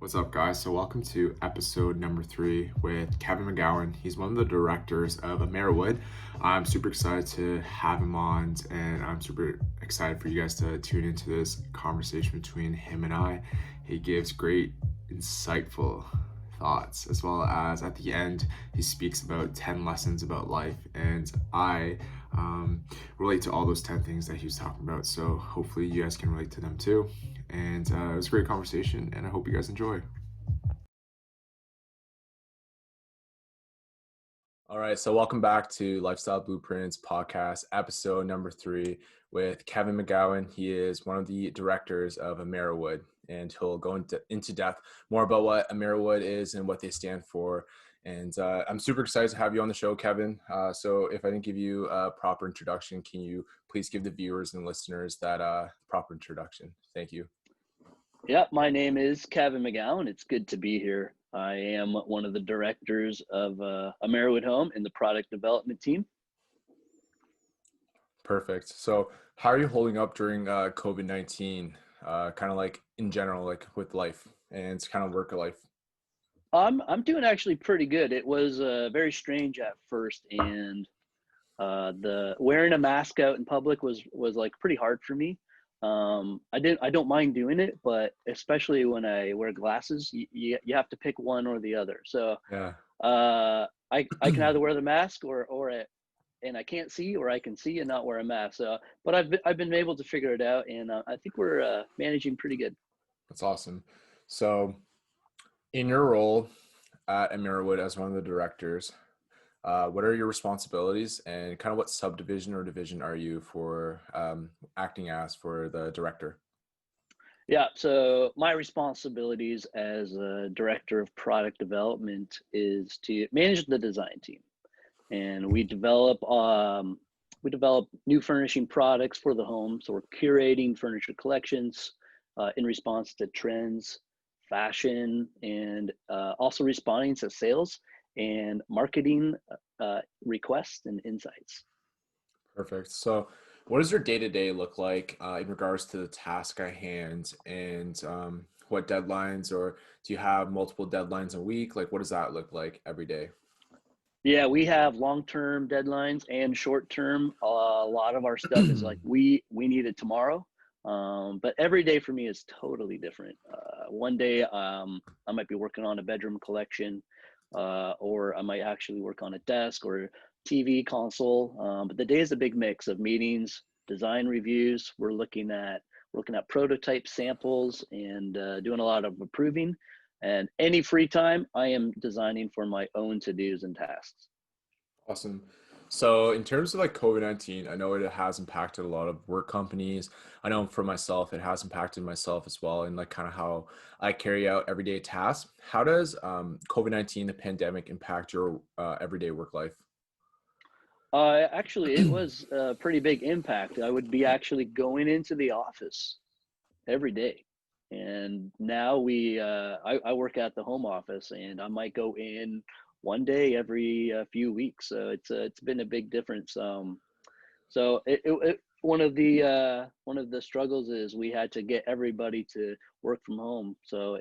What's up, guys? So, welcome to episode number 3 with Kevin McGowan. He's one of the directors of Ameriwood. I'm super excited to have him on, and I'm super excited for you guys to tune into this conversation between him and I. He gives great, insightful thoughts, as well as at the end, he speaks about 10 lessons about life, and I relate to all those 10 things that he was talking about. So, hopefully, you guys can relate to them too. And it was a great conversation, and I hope you guys enjoy. All right, so welcome back to Lifestyle Blueprints podcast, episode number 3 with Kevin McGowan. He is one of the directors of Ameriwood, and he'll go into depth more about what Ameriwood is and what they stand for. And I'm super excited to have you on the show, Kevin. So if I didn't give you a proper introduction, can you please give the viewers and listeners that proper introduction? Thank you. Yeah, my name is Kevin McGowan. It's good to be here. I am one of the directors of Ameriwood Home in the product development team. Perfect. So how are you holding up during COVID-19, kind of like in general, like with life and kind of work life? I'm doing actually pretty good. It was very strange at first, and the wearing a mask out in public was like pretty hard for me. I don't mind doing it, but especially when I wear glasses, you have to pick one or the other. So Yeah. I can either wear the mask and I can't see, or I can see and not wear a mask. So, but I've been able to figure it out, and I think we're managing pretty good. That's awesome. So in your role at Mirrorwood as one of the directors, what are your responsibilities and kind of what subdivision or division are you for acting as for the director? Yeah. So my responsibilities as a director of product development is to manage the design team, and we develop new furnishing products for the home. So we're curating furniture collections in response to trends, fashion, and also responding to sales and marketing requests and insights. Perfect. So, what does your day to day look like in regards to the task at hand, and what deadlines, or do you have multiple deadlines a week? Like, what does that look like every day? Yeah, we have long-term deadlines and short-term. A lot of our stuff is like we need it tomorrow. But every day for me is totally different. One day I might be working on a bedroom collection, or I might actually work on a desk or TV console. But the day is a big mix of meetings, design reviews. We're looking at prototype samples and doing a lot of approving. And any free time, I am designing for my own to-dos and tasks. Awesome. So, in terms of like COVID-19, I know it has impacted a lot of work companies. I know for myself, it has impacted myself as well, and like kind of how I carry out everyday tasks. How does COVID-19, the pandemic, impact your everyday work life? Actually, it was a pretty big impact. I would be actually going into the office every day. And now I work at the home office, and I might go in one day every few weeks. So it's been a big difference. One of the struggles is we had to get everybody to work from home. So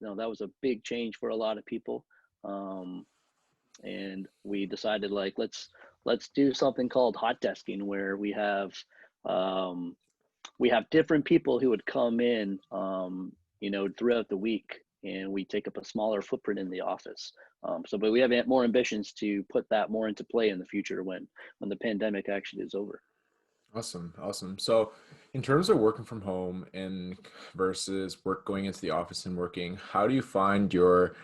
that was a big change for a lot of people. Um, and we decided, like, let's do something called hot desking, where um, we have different people who would come in, throughout the week, and we take up a smaller footprint in the office. But we have more ambitions to put that more into play in the future when the pandemic actually is over. Awesome, awesome. So, in terms of working from home and versus work going into the office and working, how do you find your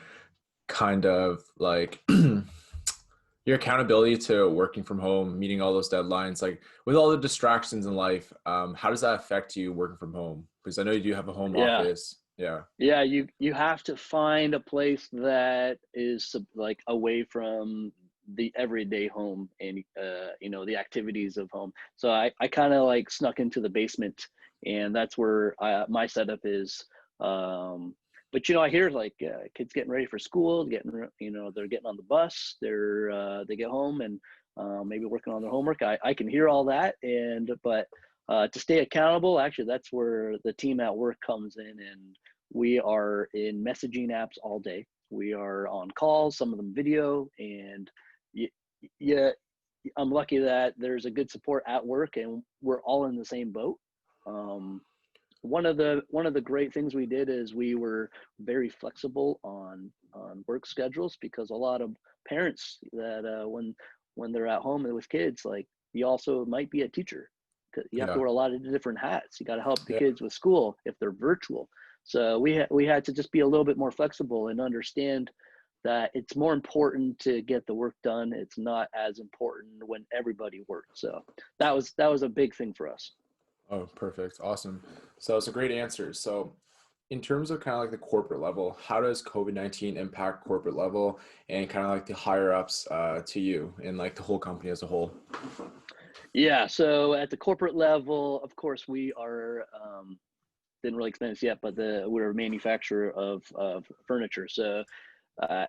kind of like your accountability to working from home, meeting all those deadlines, like with all the distractions in life? How does that affect you working from home? Because I know you do have a home Yeah, office. Yeah. yeah. You have to find a place that is like away from the everyday home and the activities of home. So I kind of like snuck into the basement, and that's where my setup is. But I hear like kids getting ready for school, they're getting on the bus, they get home and maybe working on their homework. I can hear all that, but to stay accountable, actually, that's where the team at work comes in, and we are in messaging apps all day. We are on calls, some of them video, and yeah, I'm lucky that there's a good support at work, and we're all in the same boat. One of the great things we did is we were very flexible on work schedules, because a lot of parents that when they're at home with kids, like, you also might be a teacher. You have to Yeah. wear a lot of different hats. You got to help the Yeah. kids with school if they're virtual. So we had to just be a little bit more flexible and understand that it's more important to get the work done. It's not as important when everybody works. So that was a big thing for us. Oh, perfect. Awesome. So it's a great answer. So in terms of kind of like the corporate level, how does COVID-19 impact corporate level and kind of like the higher ups to you and like the whole company as a whole? Yeah. So at the corporate level, of course, we are didn't really explain this yet, but we're a manufacturer of furniture. So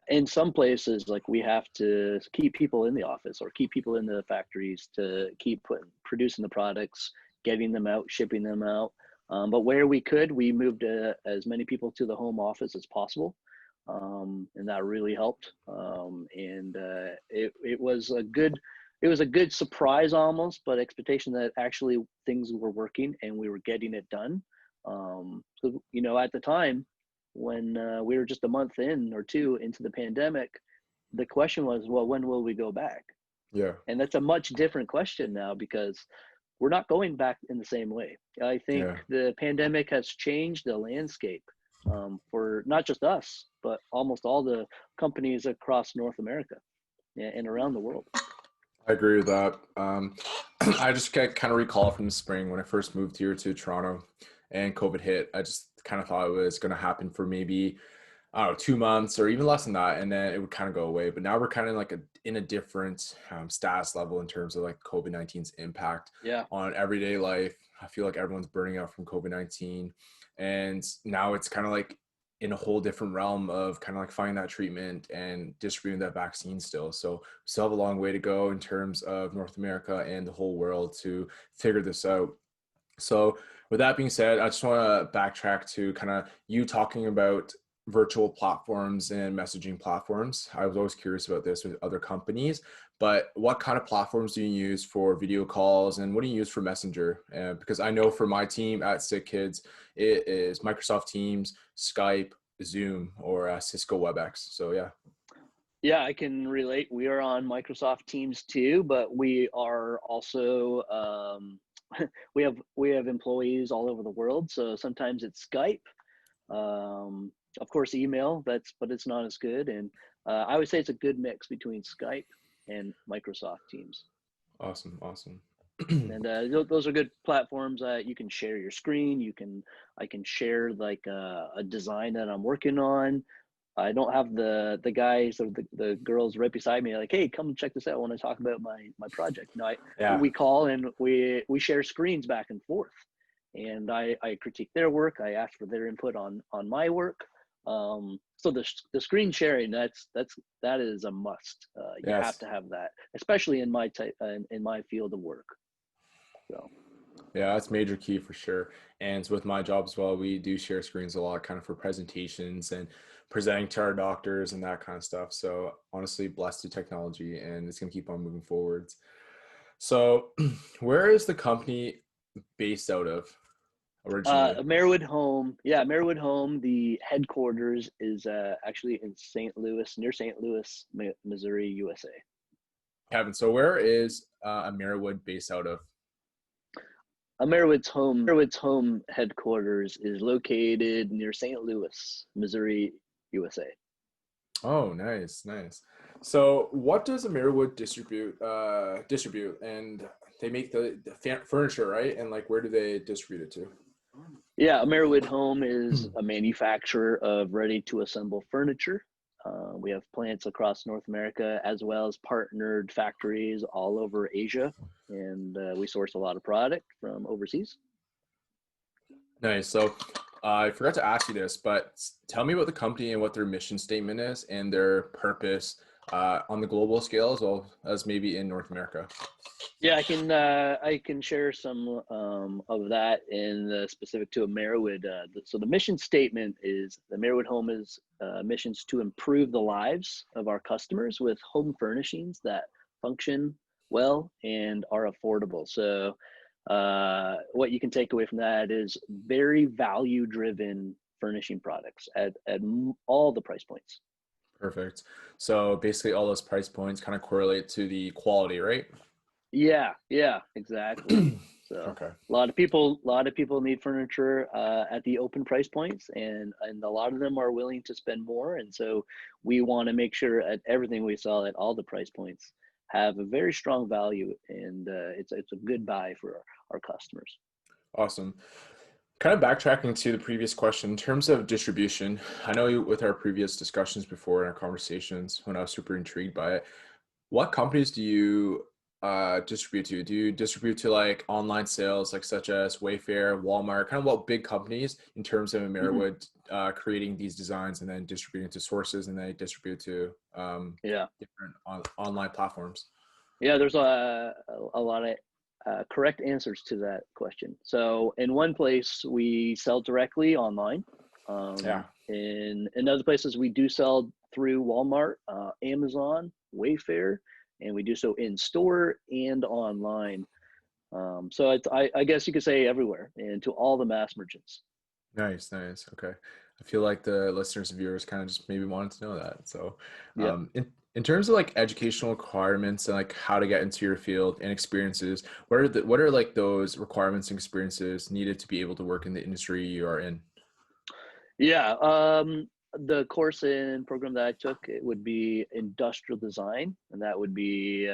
in some places, like, we have to keep people in the office or keep people in the factories to keep producing the products, getting them out, shipping them out. But where we could, we moved as many people to the home office as possible. And that really helped. And it was a good surprise almost, but expectation that actually things were working and we were getting it done. So, at the time when we were just a month in or two into the pandemic, the question was, well, when will we go back? Yeah. And that's a much different question now, because we're not going back in the same way. I think Yeah. the pandemic has changed the landscape for not just us, but almost all the companies across North America and around the world. I agree with that. I just kind of recall from the spring when I first moved here to Toronto and COVID hit. I just kind of thought it was going to happen for maybe, I don't know, 2 months or even less than that, and then it would kind of go away. But now we're kind of like in a different status level in terms of like COVID-19's impact Yeah. on everyday life. I feel like everyone's burning out from COVID-19, and now it's kind of like in a whole different realm of kind of like finding that treatment and distributing that vaccine still. So we still have a long way to go in terms of North America and the whole world to figure this out. So with that being said, I just want to backtrack to kind of you talking about virtual platforms and messaging platforms. I was always curious about this with other companies, but what kind of platforms do you use for video calls and what do you use for Messenger? Because I know for my team at Sick Kids, it is Microsoft Teams, Skype, Zoom, or Cisco WebEx. So yeah. Yeah, I can relate. We are on Microsoft Teams too, but we are also we have employees all over the world. So sometimes it's Skype. Of course, email. But it's not as good. And I would say it's a good mix between Skype and Microsoft Teams. Awesome. Awesome. And those are good platforms. You can share your screen. I can share like a design that I'm working on. I don't have the guys or the girls right beside me like, hey, come check this out when I talk about my project. No, Yeah. we call and we share screens back and forth, and I critique their work. I ask for their input on my work. So the screen sharing, that is a must. You have Yes. to have that, especially in my in my field of work. So. Yeah, that's major key for sure. And with my job as well, we do share screens a lot, kind of for presentations and presenting to our doctors and that kind of stuff. So honestly, blessed to technology, and it's gonna keep on moving forwards. So, where is the company based out of originally? Ameriwood Home, yeah, Ameriwood Home. The headquarters is actually in St. Louis, near St. Louis, Missouri, USA. Kevin, so where is Ameriwood based out of? Ameriwood's home headquarters is located near St. Louis, Missouri, USA. Oh, nice, nice. So, what does Ameriwood distribute? And they make the furniture, right? And like, where do they distribute it to? Yeah, Ameriwood Home is a manufacturer of ready-to-assemble furniture. We have plants across North America as well as partnered factories all over Asia, and we source a lot of product from overseas. Nice. So, I forgot to ask you this, but tell me about the company and what their mission statement is and their purpose on the global scale as well as maybe in North America? Yeah, I can share some of that in the specific to a Mirrorwood. So the mission statement is the Mirrorwood Home is missions to improve the lives of our customers with home furnishings that function well and are affordable. So what you can take away from that is very value driven furnishing products at all the price points. Perfect. So basically all those price points kind of correlate to the quality, right? Yeah, exactly. So Okay. a lot of people need furniture at the open price points, and a lot of them are willing to spend more. And so we want to make sure at everything we sell at all the price points have a very strong value, and it's a good buy for our customers. Awesome. Kind of backtracking to the previous question, in terms of distribution, I know with our previous discussions before in our conversations, when I was super intrigued by it, what companies do you distribute to? Do you distribute to like online sales, like such as Wayfair, Walmart, kind of what big companies in terms of Hmm. Ameriwood creating these designs and then distributing to sources and then distribute to Yeah. different online platforms? Yeah, there's a lot of correct answers to that question. So, in one place, we sell directly online. Yeah. In other places, we do sell through Walmart, Amazon, Wayfair, and we do so in store and online. So, I guess you could say everywhere and to all the mass merchants. Nice, nice. Okay. I feel like the listeners and viewers kind of just maybe wanted to know that. So, Yep. in terms of like educational requirements and like how to get into your field and experiences, what are like those requirements and experiences needed to be able to work in the industry you are in? Yeah, the course and program that I took, it would be industrial design, and that would be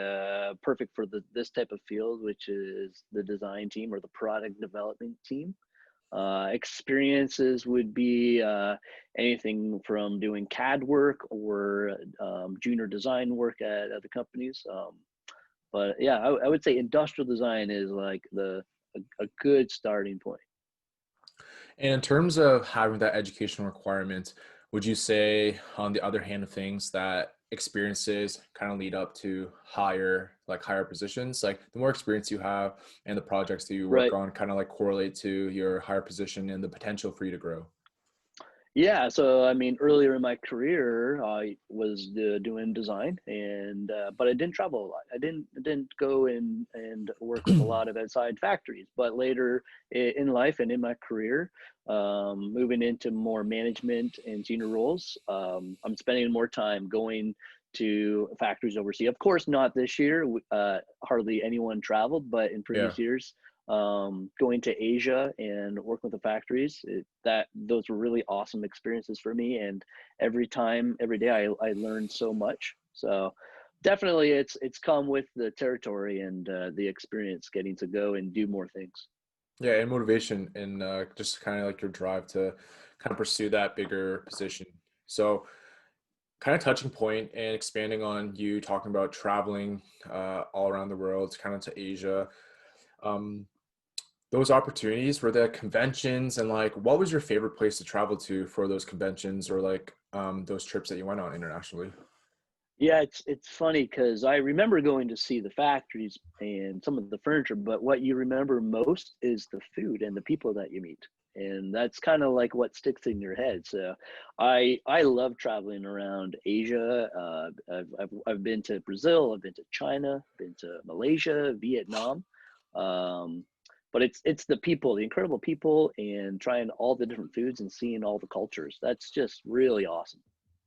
perfect for this type of field, which is the design team or the product development team. Experiences would be anything from doing CAD work or junior design work at other companies. But yeah, I would say industrial design is like a good starting point. And in terms of having that educational requirement, would you say on the other hand of things that experiences kind of lead up to higher positions? Like the more experience you have and the projects that you work Right. on kind of like correlate to your higher position and the potential for you to grow. Yeah, so I mean, earlier in my career, I was doing design, and but I didn't travel a lot. I didn't go and work with a lot of outside factories. But later in life and in my career, moving into more management and senior roles, I'm spending more time going to factories overseas. Of course, not this year. Hardly anyone traveled, but in Yeah. previous years, going to Asia and working with the factories, that those were really awesome experiences for me. And every day, I learned so much. So definitely, it's come with the territory and the experience, getting to go and do more things. Yeah, and motivation and just kind of like your drive to kind of pursue that bigger position. So, kind of touching point and expanding on you talking about traveling all around the world, kind of to Asia. Um, those opportunities were the conventions and like, what was your favorite place to travel to for those conventions or like those trips that you went on internationally? Yeah, it's funny because I remember going to see the factories and some of the furniture, but what you remember most is the food and the people that you meet. And that's kind of like what sticks in your head. So I love traveling around Asia. I've been to Brazil, I've been to China, been to Malaysia, Vietnam. Um, but it's the people, the incredible people, and trying all the different foods and seeing all the cultures. That's just really awesome.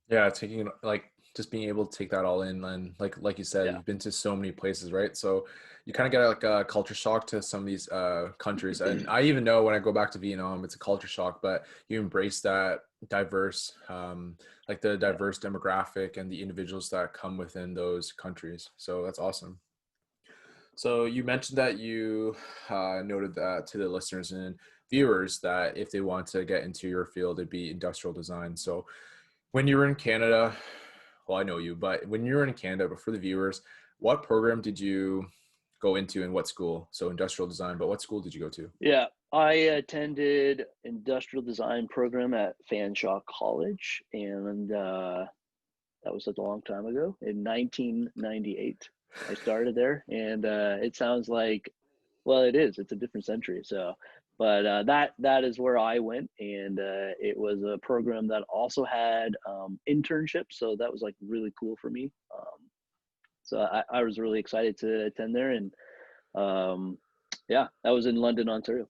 Yeah, taking like just being able to take that all in and like you said, Yeah. you've been to so many places, right? So you kind of get like a culture shock to some of these countries. And I even know when I go back to Vietnam, it's a culture shock, but you embrace that diverse like the Yeah. diverse demographic and the individuals that come within those countries. So that's awesome. So you mentioned that you noted that to the listeners and viewers that if they want to get into your field, it'd be industrial design. So when you were in Canada, well, I know you, but when you were in Canada, but for the viewers, what program did you go into and what school? So industrial design, but what school did you go to? Yeah, I attended industrial design program at Fanshawe College, and That was such a long time ago. In 1998, I started there, and it sounds like, well, it is. It's a different century. So, but that is where I went, and it was a program that also had internships. So that was like really cool for me. So I was really excited to attend there, and yeah, that was in London, Ontario.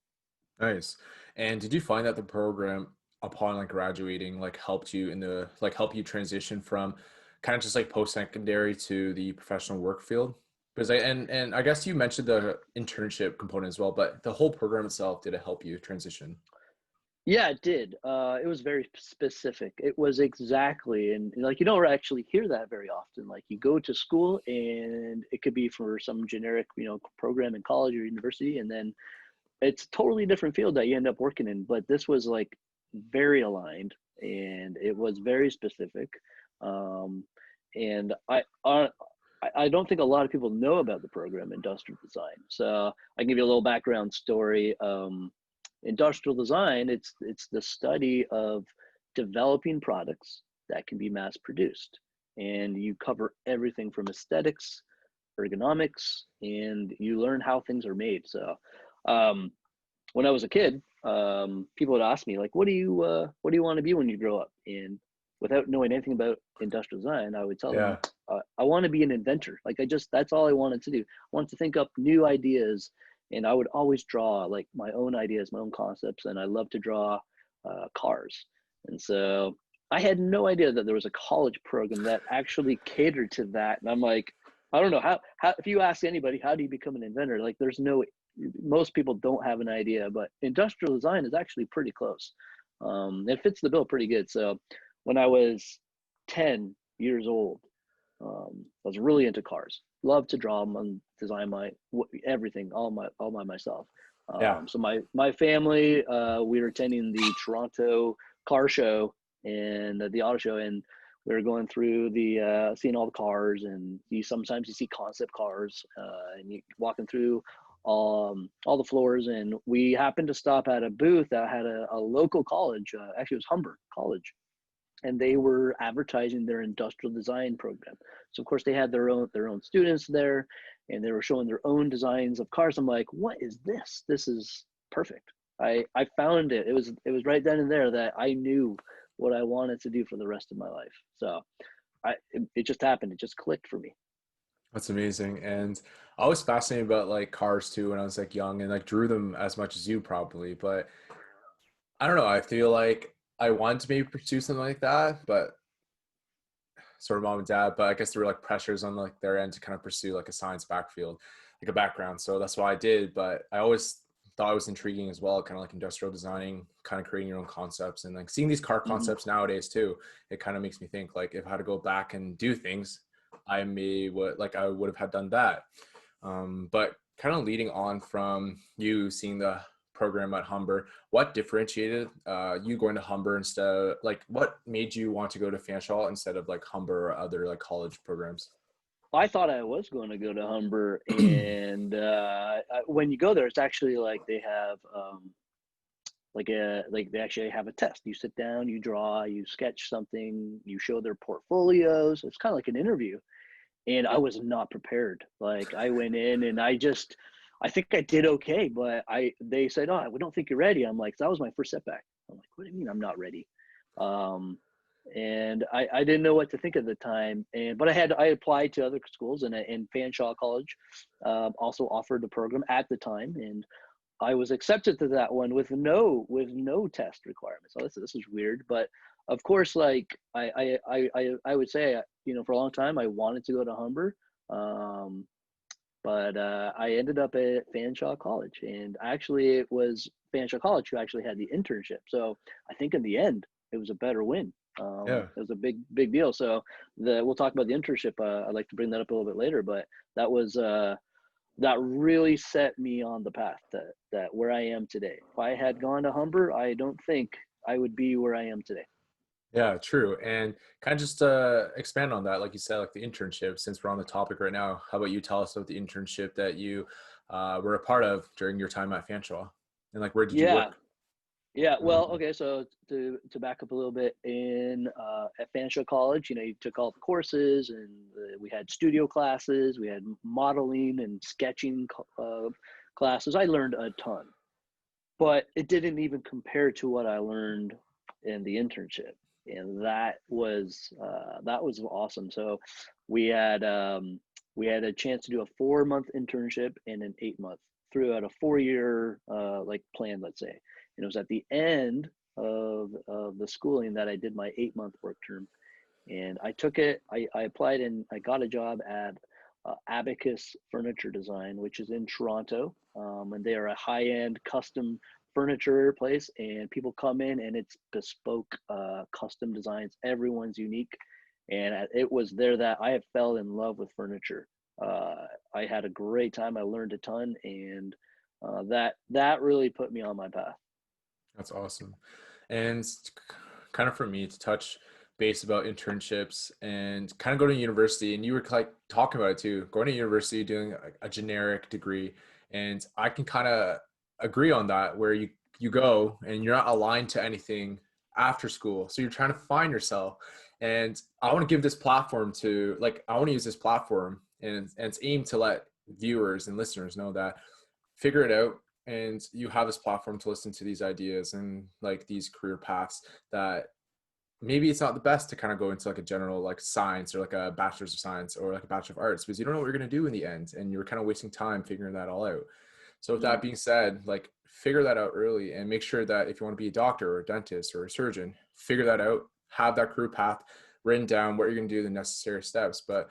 Nice. And did you find that the program upon like graduating like helped you in the like help you transition from kind of just like post-secondary to the professional work field? Because I guess you mentioned the internship component as well, but the whole program itself, did it help you transition? Yeah, it did. It was very specific. It was exactly, and like you don't actually hear that very often. Like you go to school, and it could be for some generic, program in college or university, and then it's a totally different field that you end up working in. But this was like very aligned, and it was very specific. Um, and I don't think a lot of people know about the program industrial design. So I can give you a little background story. Industrial design, it's the study of developing products that can be mass produced, and you cover everything from aesthetics, ergonomics, and you learn how things are made. So um, when I was a kid, people would ask me like, what do you want to be when you grow up? And without knowing anything about industrial design, I would tell them, Yeah. I want to be an inventor. Like that's all I wanted to do. I wanted to think up new ideas, and I would always draw like my own ideas, my own concepts, and I love to draw cars. And so I had no idea that there was a college program that actually catered to that. And I'm like, I don't know how if you ask anybody, how do you become an inventor? Like there's no, most people don't have an idea, but industrial design is actually pretty close. It fits the bill pretty good. So when I was 10 years old, I was really into cars. Loved to draw them and design my everything, all by myself. Yeah. So my family, we were attending the Toronto car show and the auto show, and we were going through the seeing all the cars, and sometimes you see concept cars, and you walking through all the floors, and we happened to stop at a booth that had a local college. Actually, it was Humber College, and they were advertising their industrial design program. So of course they had their own students there, and they were showing their own designs of cars. I'm like, what is this? This is perfect. I found it. It was right then and there that I knew what I wanted to do for the rest of my life. So it just happened. It just clicked for me. That's amazing. And I was fascinated about like cars too when I was like young and like drew them as much as you probably, but I don't know. I feel like I wanted to maybe pursue something like that, but sort of mom and dad, but I guess there were like pressures on like their end to kind of pursue like a science backfield, like a background. So that's why I did. But I always thought it was intriguing as well, kind of like industrial designing, kind of creating your own concepts and like seeing these car Hmm. concepts nowadays too. It kind of makes me think like if I had to go back and do things, I would have had done that. But kind of leading on from you seeing the program at Humber, what differentiated you going to Humber instead of like what made you want to go to Fanshawe instead of like Humber or other like college programs? I thought I was going to go to Humber, and when you go there, it's actually like they have like they actually have a test. You sit down, you draw, you sketch something, you show their portfolios. It's kind of like an interview, and I was not prepared. Like I went in and I think I did okay, but they said, "Oh, we don't think you're ready." I'm like, that was my first setback. I'm like, what do you mean I'm not ready? Um, and I didn't know what to think at the time. But I applied to other schools, and Fanshawe College also offered the program at the time, and I was accepted to that one with no test requirements. So this is weird, but of course, like I would say, for a long time I wanted to go to Humber, um, but I ended up at Fanshawe College, and actually it was Fanshawe College who actually had the internship. So I think in the end it was a better win. Yeah. It was a big deal. So we'll talk about the internship. I'd like to bring that up a little bit later, but that was that really set me on the path that where I am today. If I had gone to Humber, I don't think I would be where I am today. Yeah, true. And kind of just expand on that, like you said, like the internship, since we're on the topic right now, how about you tell us about the internship that you were a part of during your time at Fanshawe? And like, where did you Yeah, work? Yeah, well, okay, so to back up a little bit, at Fanshawe College, you took all the courses, and we had studio classes, we had modeling and sketching classes. I learned a ton, but it didn't even compare to what I learned in the internship, and that was awesome. So we had we had a chance to do a 4-month internship and an 8-month throughout a 4-year like plan, let's say. And it was at the end of the schooling that I did my 8-month work term, and I took it. I applied and I got a job at Abacus Furniture Design, which is in Toronto, and they are a high-end custom furniture place. And people come in, and it's bespoke, custom designs. Everyone's unique, and it was there that I have fell in love with furniture. I had a great time. I learned a ton, and that really put me on my path. That's awesome. And kind of for me to touch base about internships and kind of go to university, and you were like talking about it too, going to university, doing a generic degree. And I can kind of agree on that, where you go and you're not aligned to anything after school. So you're trying to find yourself. And I want to give this platform to, like, I want to use this platform, and it's aimed to let viewers and listeners know that figure it out, and you have this platform to listen to these ideas and like these career paths that maybe it's not the best to kind of go into like a general like science or like a bachelor's of science or like a bachelor of arts, because you don't know what you're going to do in the end, and you're kind of wasting time figuring that all out. So with that Mm. being said, like, figure that out early, and make sure that if you want to be a doctor or a dentist or a surgeon, figure that out, have that career path written down, what you're going to do, the necessary steps. But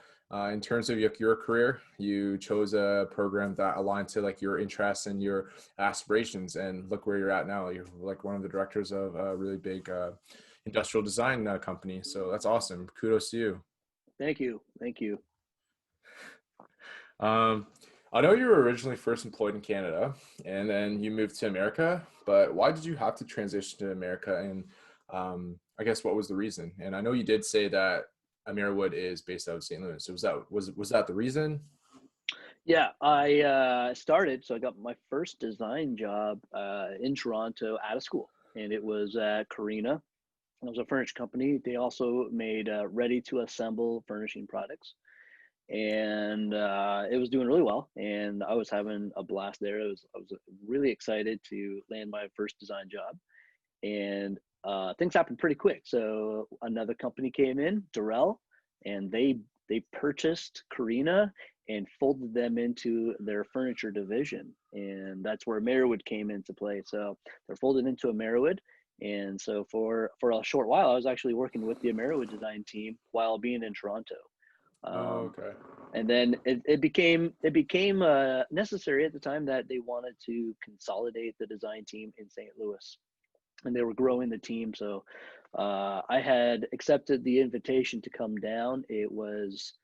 in terms of your career, you chose a program that aligned to like your interests and your aspirations, and look where you're at now. You're like one of the directors of a really big industrial design company. So that's awesome. Kudos to you. Thank you, thank you. Um, I know you were originally first employed in Canada and then you moved to America, but why did you have to transition to America? And I guess what was the reason? And I know you did say that Ameriwood is based out of St. Louis. So was that the reason? Yeah, I started. So I got my first design job in Toronto out of school, and it was at Carina. It was a furniture company. They also made ready-to-assemble furnishing products, and it was doing really well. And I was having a blast there. I was really excited to land my first design job, and things happened pretty quick. So another company came in, Durrell, and they purchased Carina and folded them into their furniture division, and that's where Mirrorwood came into play. So they're folded into a Mirrorwood, and so for a short while, I was actually working with the Ameriwood design team while being in Toronto. Oh, Um, okay. and then it became necessary at the time that they wanted to consolidate the design team in St. Louis, and they were growing the team. So I had accepted the invitation to come down. It was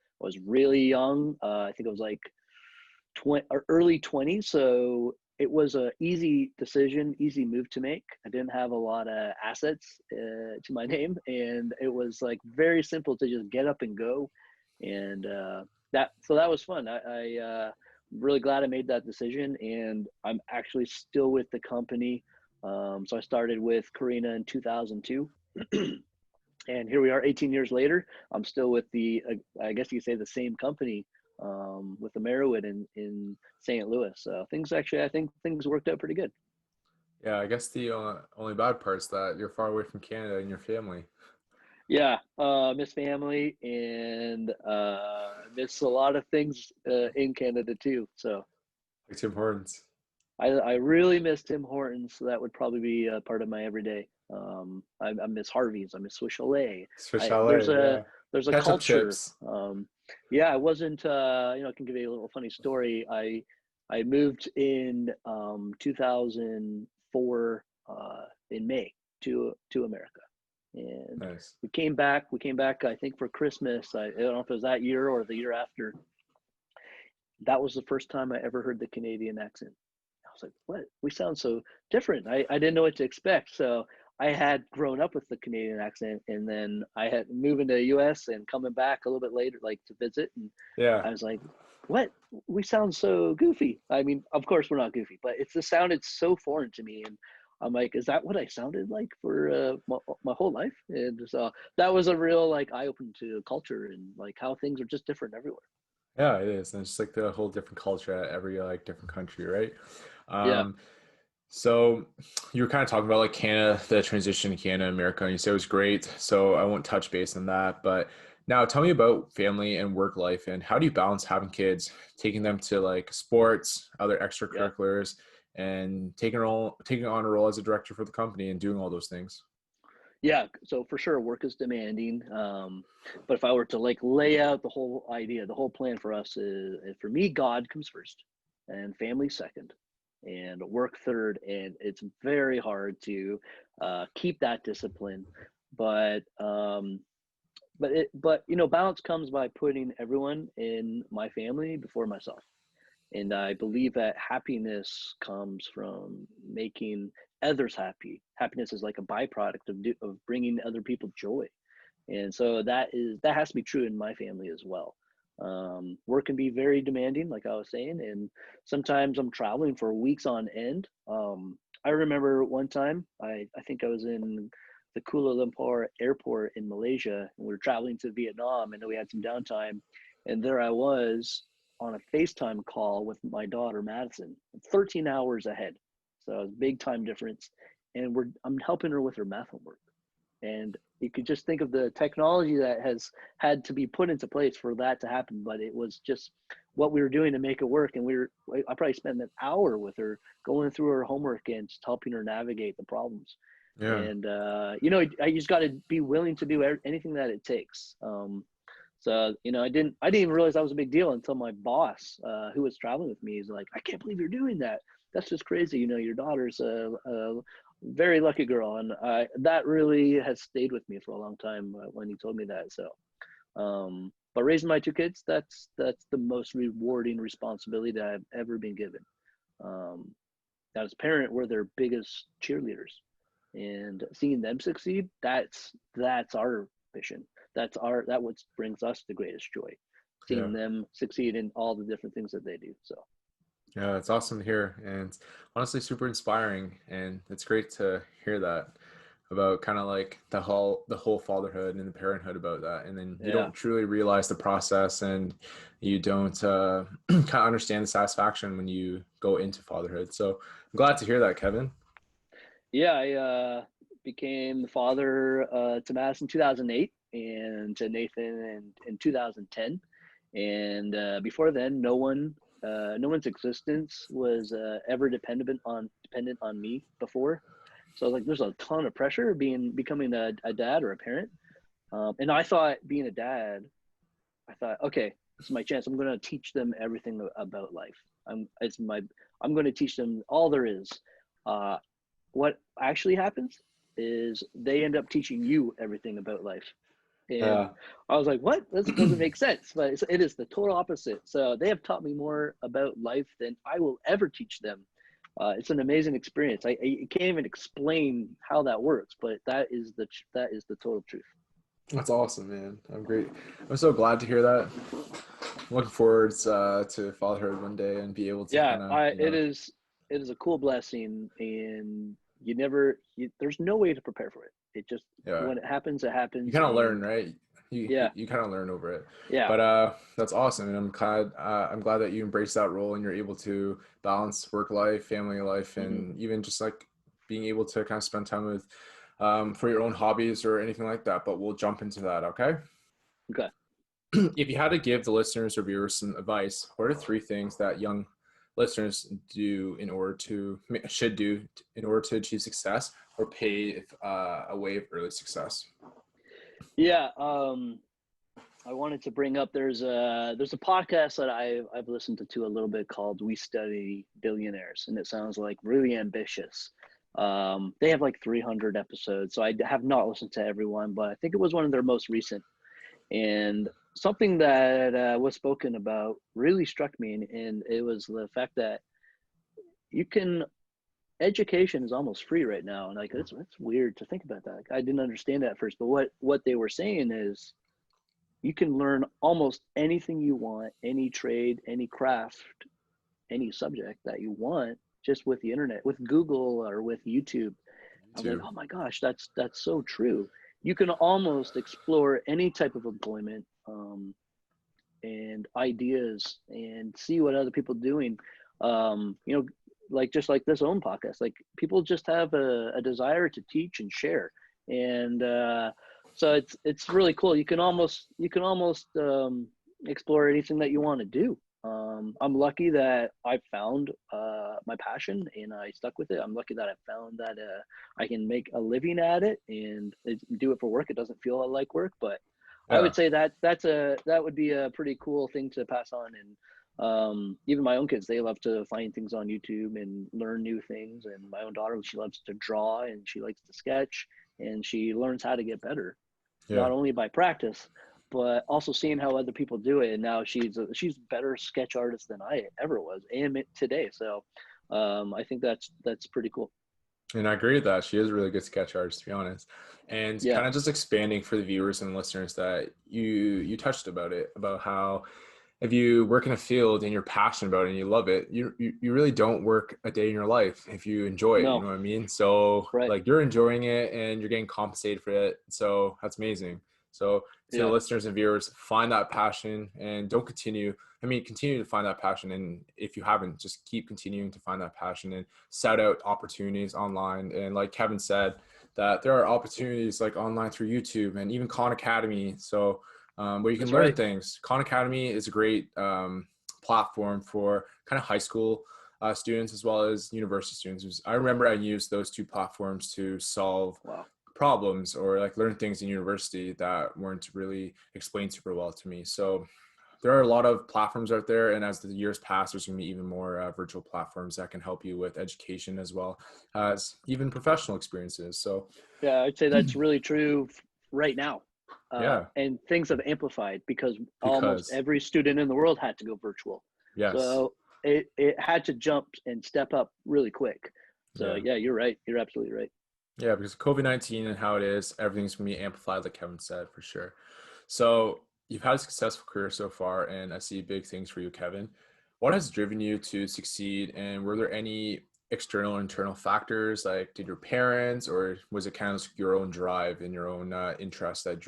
really young. I think it was like 20 or early 20s. So it was a easy decision, easy move to make. I didn't have a lot of assets to my name, and it was like very simple to just get up and go. And that was fun. I really glad I made that decision, and I'm actually still with the company. So I started with Carina in 2002. And here we are 18 years later. I'm still with I guess you could say, the same company, with the Ameriwood in St. Louis. So I think things worked out pretty good. Yeah, I guess the only bad part is that you're far away from Canada and your family. Yeah, miss family, and miss a lot of things in Canada too. So Like Tim Hortons. I really miss Tim Hortons. So that would probably be a part of my everyday. I miss Harvey's. I miss Swiss Chalet. Swiss I there's Chalet, a yeah. there's a Ketchup culture. chips. Yeah, I wasn't. I can give you a little funny story. I moved in 2004 in May to America, and Nice. we came back. We came back, I think, for Christmas. I don't know if it was that year or the year after. That was the first time I ever heard the Canadian accent. I was like, what? We sound so different. I didn't know what to expect. So I had grown up with the Canadian accent, and then I had moving to the US and coming back a little bit later, like to visit. And Yeah. I was like, what? We sound so goofy. I mean, of course we're not goofy, but it just sounded so foreign to me. And I'm like, is that what I sounded like for my whole life? And so that was a real like eye open to culture and like how things are just different everywhere. Yeah, it is. And it's just like the whole different culture at every like different country, right? Yeah, Um, so you were kind of talking about like Canada, the transition to Canada, America, and you said it was great. So I won't touch base on that. But now tell me about family and work life and how do you balance having kids, taking them to like sports, other yeah. extracurriculars, and taking on a role as a director for the company and doing all those things. Yeah, so for sure, work is demanding. But if I were to like lay out the whole idea, the whole plan for us is for me, God comes first, and family second, and work third. And it's very hard to keep that discipline. But but you know, balance comes by putting everyone in my family before myself. And I believe that happiness comes from making others happy. Happiness is like a byproduct of bringing other people joy. And so that has to be true in my family as well. Work can be very demanding, like I was saying, and sometimes I'm traveling for weeks on end. I remember one time I think I was in the Kuala Lumpur airport in Malaysia, and we were traveling to Vietnam, and we had some downtime, and there I was on a FaceTime call with my daughter Madison, 13 hours ahead, so it was a big time difference, and I'm helping her with her math homework, and you could just think of the technology that has had to be put into place for that to happen, but it was just what we were doing to make it work. And I probably spent an hour with her going through her homework and just helping her navigate the problems. Yeah. And you know, I just got to be willing to do anything that it takes. So you know, I didn't even realize that was a big deal until my boss, who was traveling with me, is like, I can't believe you're doing that. That's just crazy. You know, your daughter's a very lucky girl, and that really has stayed with me for a long time when he told me that. So, but raising my two kids, that's the most rewarding responsibility that I've ever been given. Um, as a parent, we're their biggest cheerleaders, and seeing them succeed, that's our mission. That what brings us the greatest joy, Yeah. seeing them succeed in all the different things that they do. So Yeah, it's awesome to hear, and honestly super inspiring. And it's great to hear that about kind of like the whole fatherhood and the parenthood about that. And then you yeah, don't truly realize the process, and you don't kind of understand the satisfaction when you go into fatherhood. So I'm glad to hear that, Kevin. yeah. I became the father to Madison in 2008 and to Nathan in 2010. And before then, no one's existence was ever dependent on me before. So like, there's a ton of pressure becoming a dad or a parent. And I thought being a dad, I thought, okay, this is my chance. I'm going to teach them everything about life. I'm going to teach them all there is. Uh, what actually happens is they end up teaching you everything about life. And Yeah. I was like, what? This doesn't make sense. But it is the total opposite. So they have taught me more about life than I will ever teach them. It's an amazing experience. I can't even explain how that works, but that is the total truth. That's awesome, man. I'm great. I'm so glad to hear that. I'm looking forward to fatherhood one day and be able to Yeah, kind of, I it is a cool blessing, and there's no way to prepare for it. It just yeah, when it you happens, kind of learn, and right? You yeah, you kind of learn over it. yeah. But that's awesome, and I'm glad that you embrace that role and you're able to balance work life, family life, Hmm. and even just like being able to kind of spend time with for your own hobbies or anything like that. But we'll jump into that, okay? Okay. If you had to give the listeners or viewers some advice, what are three things that young listeners do in order to should do in order to achieve success or pave a way of early success? Yeah. I wanted to bring up there's a podcast that I've listened to a little bit called We Study Billionaires, and it sounds like really ambitious. They have like 300 episodes, so I have not listened to everyone, but I think it was one of their most recent. And something that was spoken about really struck me, and it was the fact that you can education is almost free right now, and like it's weird to think about that. Like, I didn't understand that at first, but what they were saying is you can learn almost anything you want, any trade, any craft, any subject that you want, just with the internet, with Google or with YouTube. I was like, YouTube. oh my gosh, that's so true. You can almost explore any type of employment, and ideas, and see what other people doing. You know, like just like this own podcast, like people just have a desire to teach and share, and so it's really cool. You can almost explore anything that you want to do. I'm lucky that I found my passion and I stuck with it. I'm lucky that I found that I can make a living at it and do it for work. It doesn't feel like work, but I Yeah. would say that that would be a pretty cool thing to pass on. And even my own kids, they love to find things on YouTube and learn new things. And my own daughter, she loves to draw and she likes to sketch, and she learns how to get better, Yeah. not only by practice, but also seeing how other people do it. And now she's a better sketch artist than I ever was, and today. So I think that's pretty cool. And I agree with that. She is a really good sketch artist, to be honest. And Yeah. kind of just expanding for the viewers and listeners that you touched about it, about how if you work in a field and you're passionate about it and you love it, you really don't work a day in your life if you enjoy it. You No. know what I mean? So Right. like you're enjoying it and you're getting compensated for it. So that's amazing. So to the Yeah. listeners and viewers, find that passion and don't continue. I mean, continue to find that passion. And if you haven't, just keep continuing to find that passion and shout out opportunities online. And like Kevin said, that there are opportunities like online through YouTube and even Khan Academy. So where you can That's learn right. things. Khan Academy is a great platform for kind of high school students as well as university students. I remember I used those two platforms to solve Wow. problems or like learn things in university that weren't really explained super well to me. So there are a lot of platforms out there, and as the years pass, there's going to be even more virtual platforms that can help you with education as well as even professional experiences. So Yeah, I'd say that's really true right now. yeah, And things have amplified because almost because every student in the world had to go virtual. yes, So it had to jump and step up really quick. So yeah. yeah, you're right. You're absolutely right. Yeah, because COVID-19 and how it is, everything's going to be amplified, like Kevin said, for sure. So you've had a successful career so far, and I see big things for you, Kevin. What has driven you to succeed, and were there any external or internal factors, like did your parents, or was it kind of your own drive and your own interest that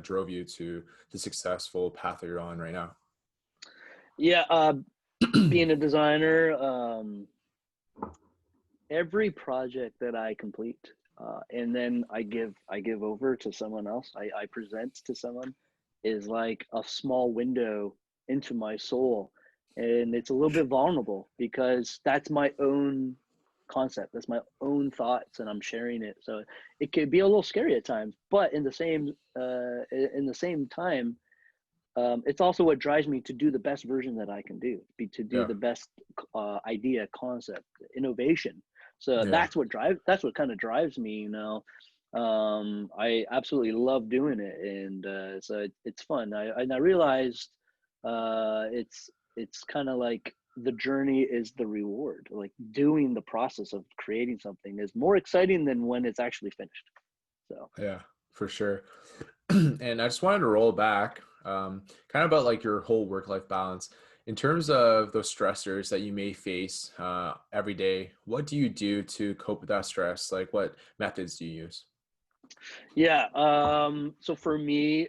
drove you to the successful path that you're on right now? Yeah, being a designer, every project that I complete, and then I give over to someone else, I present to someone, is like a small window into my soul. And it's a little bit vulnerable because that's my own concept, that's my own thoughts, and I'm sharing it. So it could be a little scary at times, but in the same time, it's also what drives me to do the best version that I can do, to do Yeah, the best idea, concept, innovation. So yeah, that's what kind of drives me, you know. I absolutely love doing it, and so it's fun. I realized it's kind of like the journey is the reward. Like doing the process of creating something is more exciting than when it's actually finished. So yeah, for sure. And I just wanted to roll back, kind of about like your whole work-life balance. In terms of those stressors that you may face every day, what do you do to cope with that stress? Like, what methods do you use? yeah. So for me,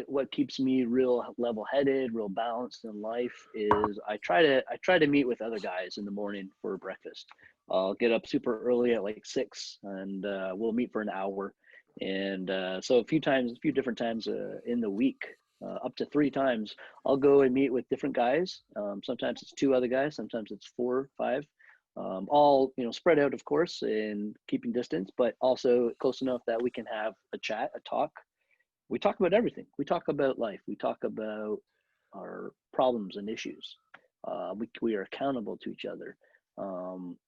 what keeps me real level-headed, real balanced in life is I try to meet with other guys in the morning for breakfast. I'll get up super early at like 6, and we'll meet for an hour. And so a few different times in the week, up to 3 times, I'll go and meet with different guys. Sometimes it's 2 other guys, sometimes it's 4, 5, all spread out, of course, and keeping distance, but also close enough that we can have a chat, a talk. We talk about everything. We talk about life. We talk about our problems and issues. We are accountable to each other.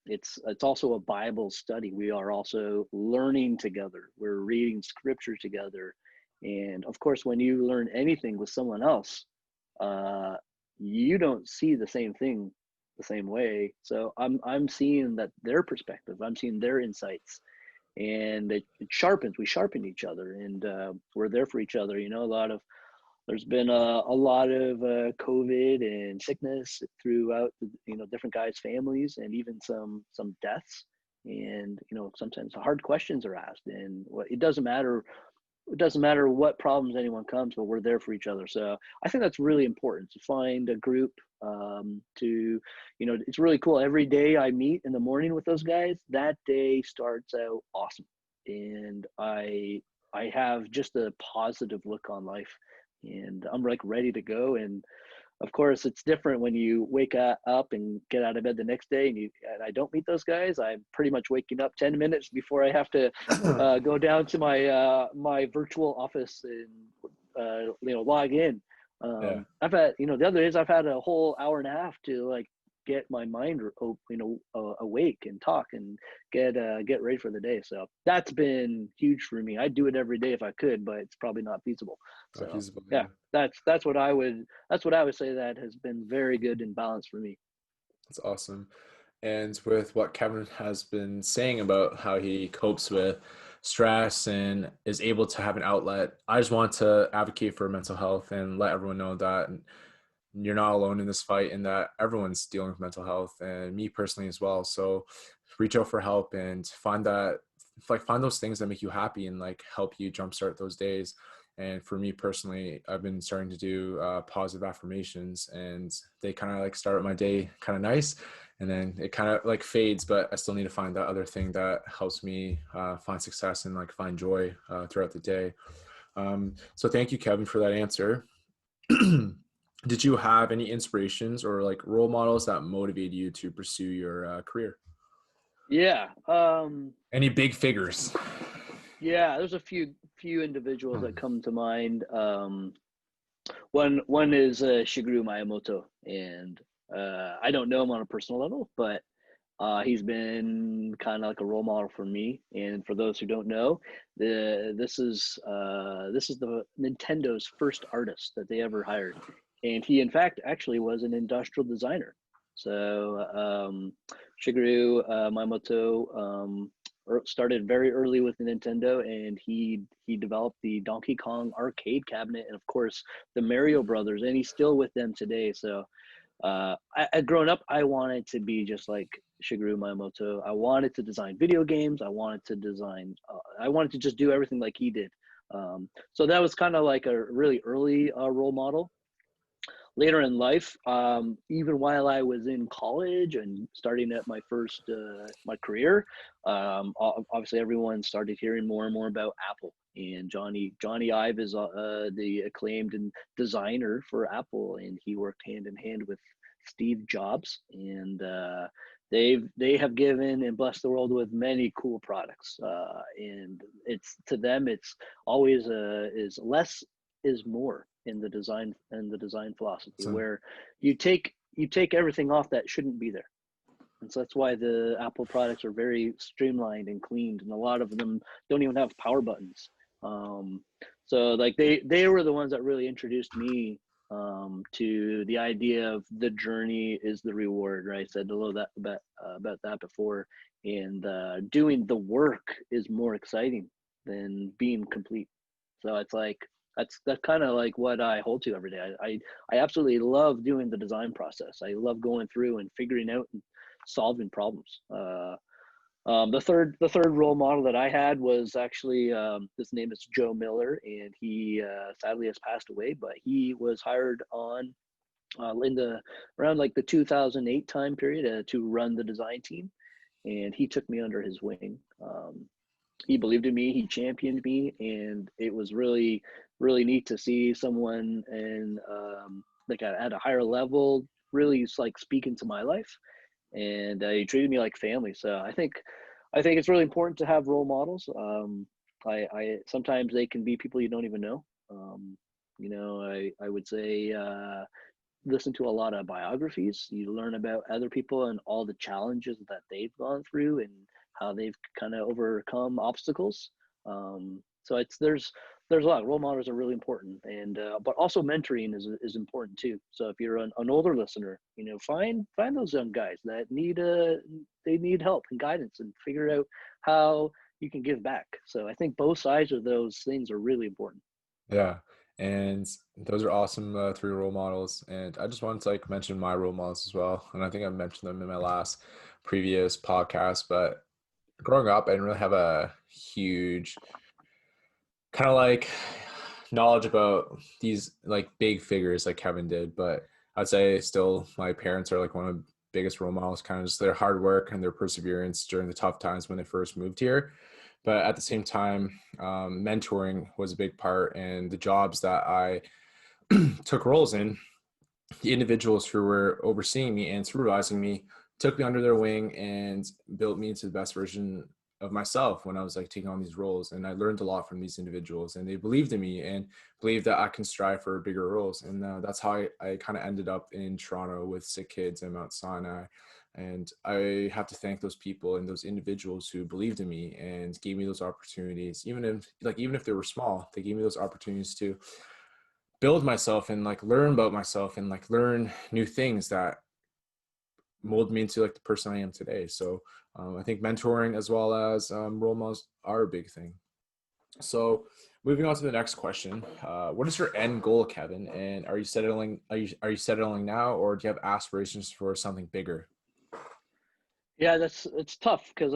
It's also a Bible study. We are also learning together. We're reading scripture together, and of course, when you learn anything with someone else, uh, you don't see the same thing the same way. So I'm seeing that their perspective. I'm seeing their insights, and it sharpens. We sharpen each other, and we're there for each other. You know, there's been a lot of COVID and sickness throughout different guys' families, and even some deaths. And sometimes hard questions are asked, and it doesn't matter what problems anyone comes, but we're there for each other. So I think that's really important, to find a group, it's really cool. Every day I meet in the morning with those guys, that day starts out awesome. And I have just a positive look on life, and I'm like ready to go. And of course, it's different when you wake up and get out of bed the next day, and I don't meet those guys. I'm pretty much waking up 10 minutes before I have to go down to my virtual office and log in. Yeah. I've had the other days I've had a whole hour and a half to like get my mind awake and talk and get ready for the day. So that's been huge for me. I'd do it every day if I could, but it's probably not feasible. Not So feasible, yeah, yeah. that's what I would say that has been very good and balanced for me. That's awesome. And with what Kevin has been saying about how he copes with stress and is able to have an outlet, I just want to advocate for mental health and let everyone know that you're not alone in this fight, and that everyone's dealing with mental health, and me personally as well. So reach out for help and find those things that make you happy and like help you jumpstart those days. And for me personally, I've been starting to do positive affirmations, and they kind of like start my day kind of nice, and then it kind of like fades, but I still need to find that other thing that helps me find success and like find joy throughout the day. So thank you, Kevin, for that answer. Did you have any inspirations or like role models that motivated you to pursue your career? Yeah. Any big figures? Yeah, there's a few individuals that come to mind. One is Shigeru Miyamoto, and I don't know him on a personal level, but he's been kind of like a role model for me. And for those who don't know, this is the Nintendo's first artist that they ever hired, and he in fact actually was an industrial designer. So Shigeru Miyamoto started very early with Nintendo, and he developed the Donkey Kong arcade cabinet, and of course the Mario Brothers, and he's still with them today. So growing up, I wanted to be just like Shigeru Miyamoto. I wanted to design video games. I wanted to just do everything like he did. So that was kind of like a really early role model. Later in life, even while I was in college and starting at my first my career, obviously everyone started hearing more and more about Apple. And Johnny Ive is the acclaimed and designer for Apple, and he worked hand in hand with Steve Jobs, and they have given and blessed the world with many cool products. And it's to them, it's always is less is more in the design philosophy, So, where you take everything off that shouldn't be there. And so that's why the Apple products are very streamlined and cleaned, and a lot of them don't even have power buttons. So like they were the ones that really introduced me to the idea of the journey is the reward, right? I said a little that about that before, and doing the work is more exciting than being complete. So it's like that's kind of like what I hold to every day. I absolutely love doing the design process. I love going through and figuring out and solving problems. The third role model that I had was actually his name is Joe Miller, and he sadly has passed away. But he was hired on in the around like the 2008 time period to run the design team, and he took me under his wing. He believed in me, he championed me, and it was really really neat to see someone and like at a higher level really like speak into my life, and he treated me like family. So I think it's really important to have role models. I sometimes they can be people you don't even know. I would say listen to a lot of biographies. You learn about other people and all the challenges that they've gone through and how they've kind of overcome obstacles. So there's a lot. Role models are really important, and but also mentoring is important too. So if you're an older listener, find those young guys that they need help and guidance, and figure out how you can give back. So I think both sides of those things are really important. yeah. And those are awesome three role models. And I just wanted to like mention my role models as well. And I think I mentioned them in my last previous podcast. But growing up, I didn't really have a huge kind of like knowledge about these like big figures like Kevin did. But I'd say still my parents are like one of the biggest role models, kind of just their hard work and their perseverance during the tough times when they first moved here. But at the same time, mentoring was a big part, and the jobs that I took roles in, the individuals who were overseeing me and supervising me took me under their wing and built me into the best version of myself when I was like taking on these roles. And I learned a lot from these individuals, and they believed in me and believed that I can strive for bigger roles. And that's how I kind of ended up in Toronto with Sick Kids and Mount Sinai. And I have to thank those people and those individuals who believed in me and gave me those opportunities, even if they were small. They gave me those opportunities to build myself and like learn about myself and like learn new things that mold me into like the person I am today. So I think mentoring as well as role models are a big thing. So moving on to the next question, what is your end goal, Kevin? And are you settling? Are you settling now, or do you have aspirations for something bigger? Yeah, it's tough because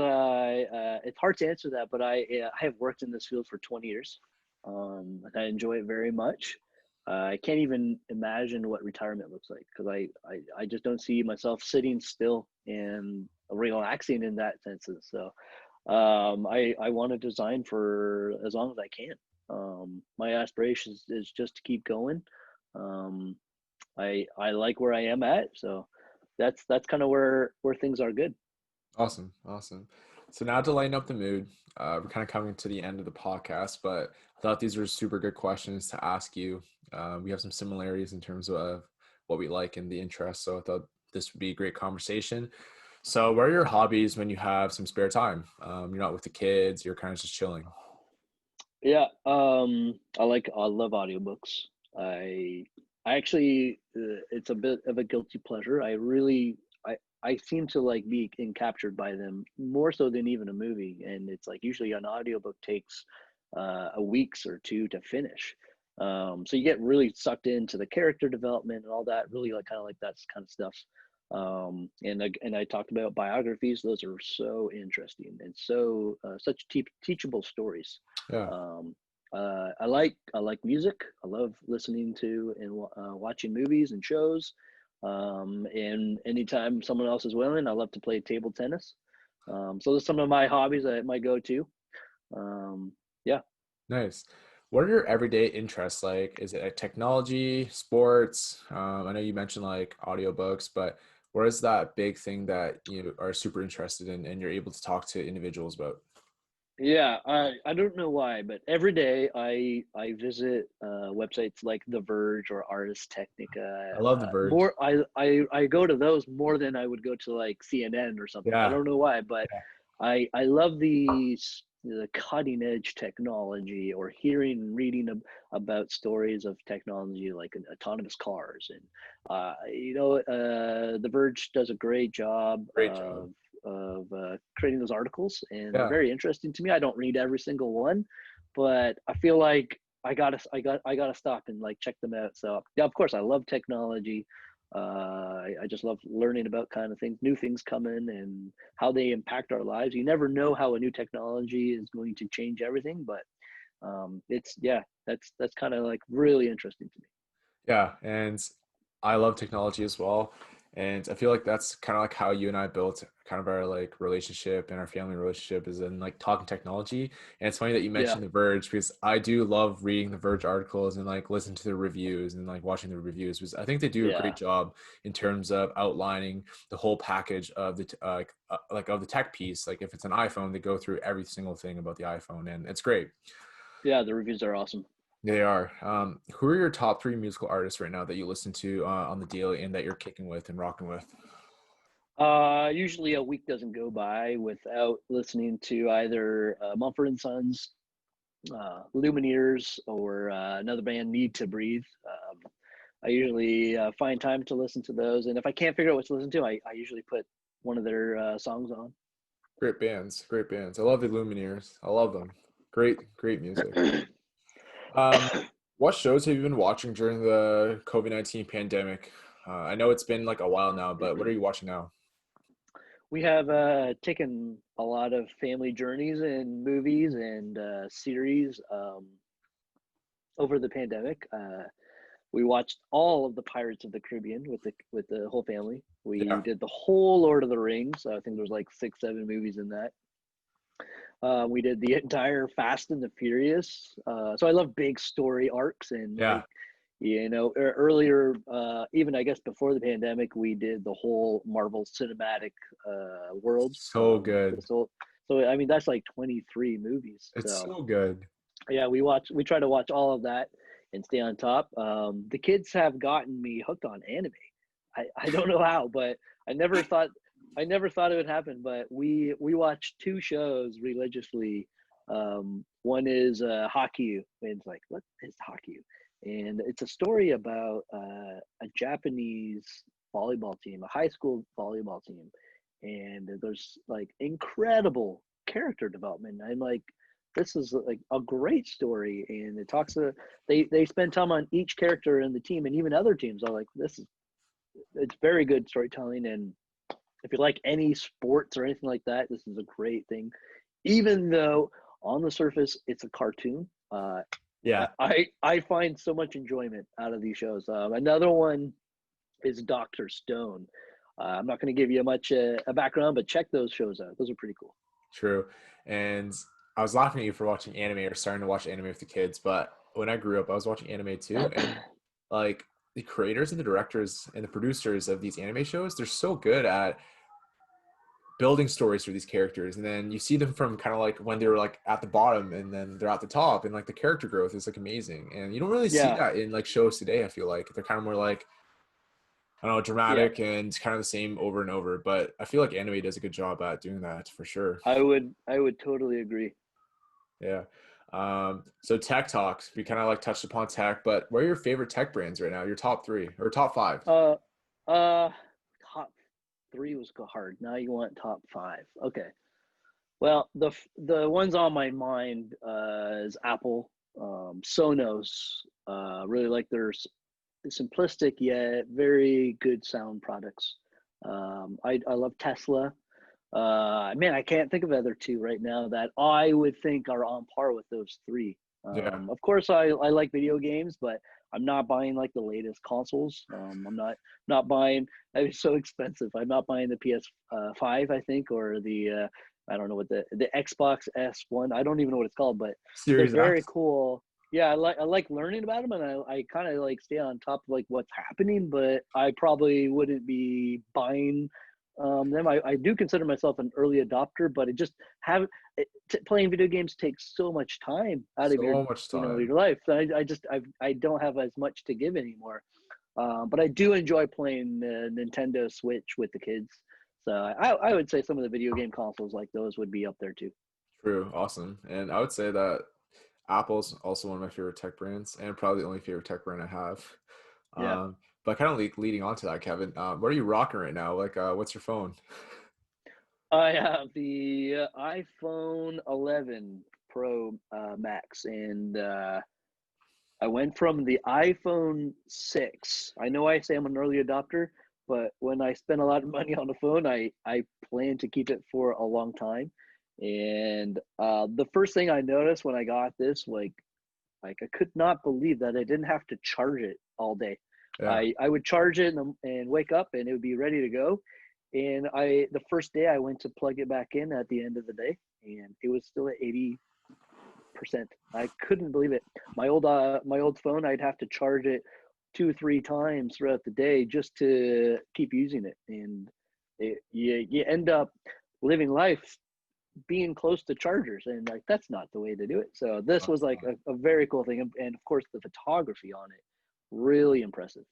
it's hard to answer that. But I have worked in this field for 20 years. And I enjoy it very much. I can't even imagine what retirement looks like because I just don't see myself sitting still and relaxing in that sense. So I want to design for as long as I can. My aspiration is just to keep going. Um, I like where I am at, so that's kind of where things are good. Awesome, awesome. So now to lighten up the mood, we're kind of coming to the end of the podcast, but I thought these were super good questions to ask you. We have some similarities in terms of what we like and the interests, so I thought this would be a great conversation. So, what are your hobbies when you have some spare time? You're not with the kids, you're kind of just chilling. Yeah, I love audiobooks. I I actually it's a bit of a guilty pleasure. I seem to like be captured by them more so than even a movie. And it's like usually an audiobook takes a weeks or two to finish. So you get really sucked into the character development and all that, really like kind of like that kind of stuff. And I talked about biographies. Those are so interesting and so such teachable stories. Yeah, Um, I like music. I love listening to and watching movies and shows. And anytime someone else is willing, I love to play table tennis. So those are some of my hobbies that I might go to. Um, yeah. nice. What are your everyday interests like? Is it like technology, sports? I know you mentioned like audiobooks, but what is that big thing that you are super interested in and you're able to talk to individuals about? Yeah, I don't know why, but every day I visit websites like The Verge or Ars Technica. I love The Verge. More I go to those more than I would go to like CNN or something. I Yeah, don't know why, but I love the cutting edge technology or hearing and reading about stories of technology like autonomous cars and The Verge does a great job great job. of creating those articles, and they're Yeah. very interesting to me. I don't read every single one, but I feel like I gotta stop and like check them out. So yeah, of course, I love technology. I just love learning about kind of things, new things coming, and how they impact our lives. You never know how a new technology is going to change everything, but it's yeah, that's kind of like really interesting to me. Yeah, and I love technology as well. And I feel like that's kind of like how you and I built kind of our like relationship and our family relationship is in like talking technology. And it's funny that you Yeah, mentioned The Verge because I do love reading The Verge articles and like listen to the reviews and like watching the reviews because I think they do a yeah, great job in terms of outlining the whole package of like of the tech piece. Like if it's an iPhone, they go through every single thing about the iPhone and it's great. yeah. The reviews are awesome. They are. Who are your top three musical artists right now that you listen to on the daily and that you're kicking with and rocking with? Usually a week doesn't go by without listening to either Mumford and Sons, Lumineers, or another band, Need to Breathe. I usually find time to listen to those, and if I can't figure out what to listen to, I usually put one of their songs on. Great bands, great bands. I love the Lumineers. I love them. Great, great music. Um, What shows have you been watching during the COVID-19 pandemic? I know it's been like a while now, but what are you watching now? We have taken a lot of family journeys and movies and series over the pandemic. We watched all of the Pirates of the Caribbean with the whole family. We Yeah, did the whole Lord of the Rings. I think there's like 6, 7 movies in that. We did the entire Fast and the Furious. So I love big story arcs and yeah, earlier, even I guess before the pandemic, we did the whole Marvel Cinematic world. so good. So I mean that's like 23 movies. It's So so good. yeah, we try to watch all of that and stay on top. The kids have gotten me hooked on anime. I don't know how, but I never thought I never thought it would happen. But we watch two shows religiously. One is Haikyuu, and it's like, what is Haikyuu? And it's a story about a Japanese volleyball team, a high school volleyball team, and there's like incredible character development. I'm like, this is like a great story, and it talks to they spend time on each character in the team, and even other teams are like, this is it's very good storytelling. And if you like any sports or anything like that, this is a great thing. Even though on the surface it's a cartoon, Yeah. I find so much enjoyment out of these shows. Another one is Doctor Stone. I'm not going to give you much a background, but check those shows out. Those are pretty cool. True. And I was laughing at you for watching anime or starting to watch anime with the kids, but when I grew up, I was watching anime too. And like the creators and the directors and the producers of these anime shows, they're so good at building stories for these characters. And then you see them from kind of like when they were like at the bottom and then they're at the top, and like the character growth is like amazing. And you don't really see Yeah, that in like shows today. I feel like they're kind of more like, I don't know, yeah. dramatic and kind of the same over and over. But I feel like anime does a good job at doing that for sure. I would totally agree. Yeah. So tech talks, we kind of like touched upon tech, but what are your favorite tech brands right now? Your top three or top five? Uh, uh, top three was hard. Now you want top five. Okay. Well, the ones on my mind is Apple, Sonos. Really like their simplistic yet very good sound products. I love Tesla. Man, I can't think of other two right now that I would think are on par with those three. Yeah. Of course, I like video games, but I'm not buying like the latest consoles. I'm not buying. It's so expensive. I'm not buying the PS5, I think, or the I don't know what the Xbox S1. I don't even know what it's called, but they're Series very X. cool. Yeah, I like learning about them, and I kind of like stay on top of like what's happening, but I probably wouldn't be buying them. I do consider myself an early adopter, but it just have playing video games takes so much time out of your So much time. your life. I don't have as much to give anymore. But I do enjoy playing Nintendo Switch with the kids. So I would say some of the video game consoles like those would be up there too. True. Awesome. And I would say that Apple's also one of my favorite tech brands and probably the only favorite tech brand I have. Yeah. But kind of leading on to that, Kevin, what are you rocking right now? Like, what's your phone? I have the iPhone 11 Pro Max, and I went from the iPhone 6. I know I say I'm an early adopter, but when I spend a lot of money on the phone, I plan to keep it for a long time. And the first thing I noticed when I got this, like I could not believe that I didn't have to charge it all day. Yeah. I would charge it and wake up and it would be ready to go. And the first day I went to plug it back in at the end of the day, and it was still at 80%. I couldn't believe it. My old phone, I'd have to charge it 2, 3 times throughout the day just to keep using it, and you end up living life being close to chargers, and like that's not the way to do it. So this was like a very cool thing, and of course the photography on it really impressive.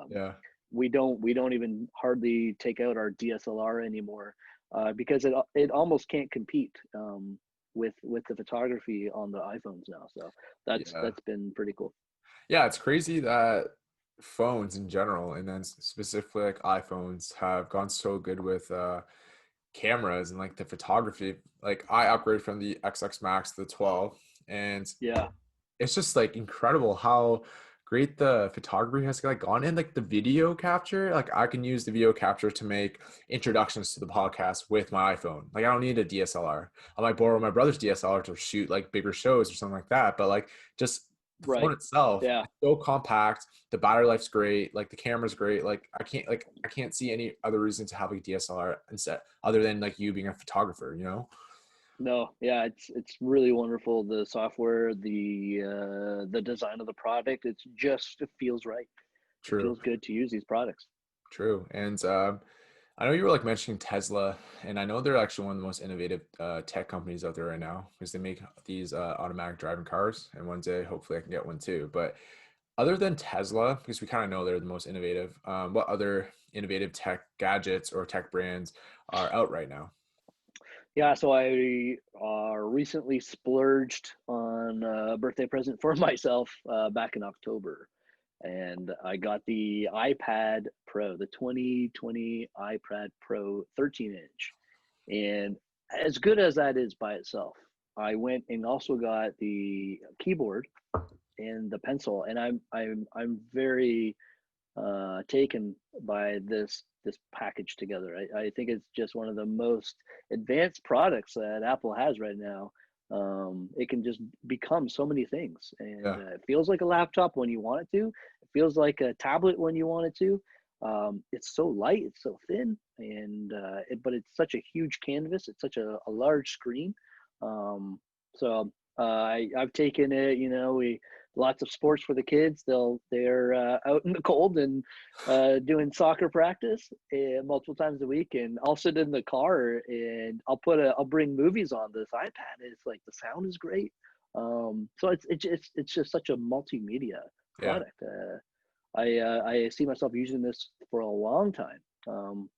Yeah. We don't even hardly take out our DSLR anymore because it almost can't compete with the photography on the iPhones now. So Yeah. that's been pretty cool. Yeah. It's crazy that phones in general, and then specifically like iPhones, have gone so good with cameras and like the photography. Like I upgraded from the XX Max to the 12, and Yeah, it's just like incredible how great the photography has like gone in, like the video capture. Like I can use the video capture to make introductions to the podcast with my iPhone. Like I don't need a DSLR. I might borrow my brother's DSLR to shoot like bigger shows or something like that. But like just the phone Right. itself, Yeah. it's so compact. The battery life's great. Like the camera's great. Like I can't see any other reason to have a DSLR instead other than like you being a photographer, you know? No, yeah, it's really wonderful. The software, the design of the product, it feels right. It True. feels good to use these products. True. And I know you were like mentioning Tesla, and I know they're actually one of the most innovative tech companies out there right now because they make these automatic driving cars. And one day, hopefully, I can get one too. But other than Tesla, because we kind of know they're the most innovative, what other innovative tech gadgets or tech brands are out right now? Yeah, so I recently splurged on a birthday present for myself back in October, and I got the iPad Pro, the 2020 iPad Pro 13-inch. And as good as that is by itself, I went and also got the keyboard and the pencil, and I'm very taken by this package together. I think it's just one of the most advanced products that Apple has right now. It can just become so many things, and Yeah, it feels like a laptop when you want it to. It feels like a tablet when you want it to. It's so light, it's so thin, and but it's such a huge canvas. It's such a large screen. I've taken it. You know, we lots of sports for the kids. They're out in the cold and doing soccer practice multiple times a week, and I'll sit in the car and I'll bring movies on this iPad. And it's like the sound is great. So it's just such a multimedia yeah. product. I see myself using this for a long time.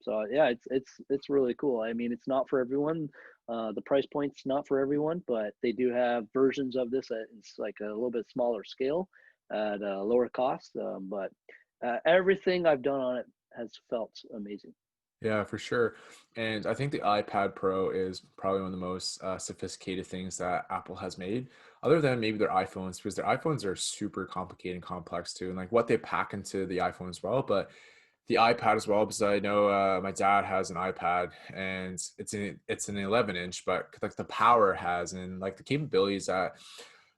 So yeah, it's really cool. I mean, it's not for everyone. The price point's not for everyone, but they do have versions of this at it's like a little bit smaller scale at a lower cost. But everything I've done on it has felt amazing. Yeah, for sure. And I think the iPad Pro is probably one of the most sophisticated things that Apple has made, other than maybe their iPhones, because their iPhones are super complicated and complex too, and like what they pack into the iPhone as well. But the iPad as well, because I know my dad has an iPad and it's an 11 inch, but like the power it has and like the capabilities that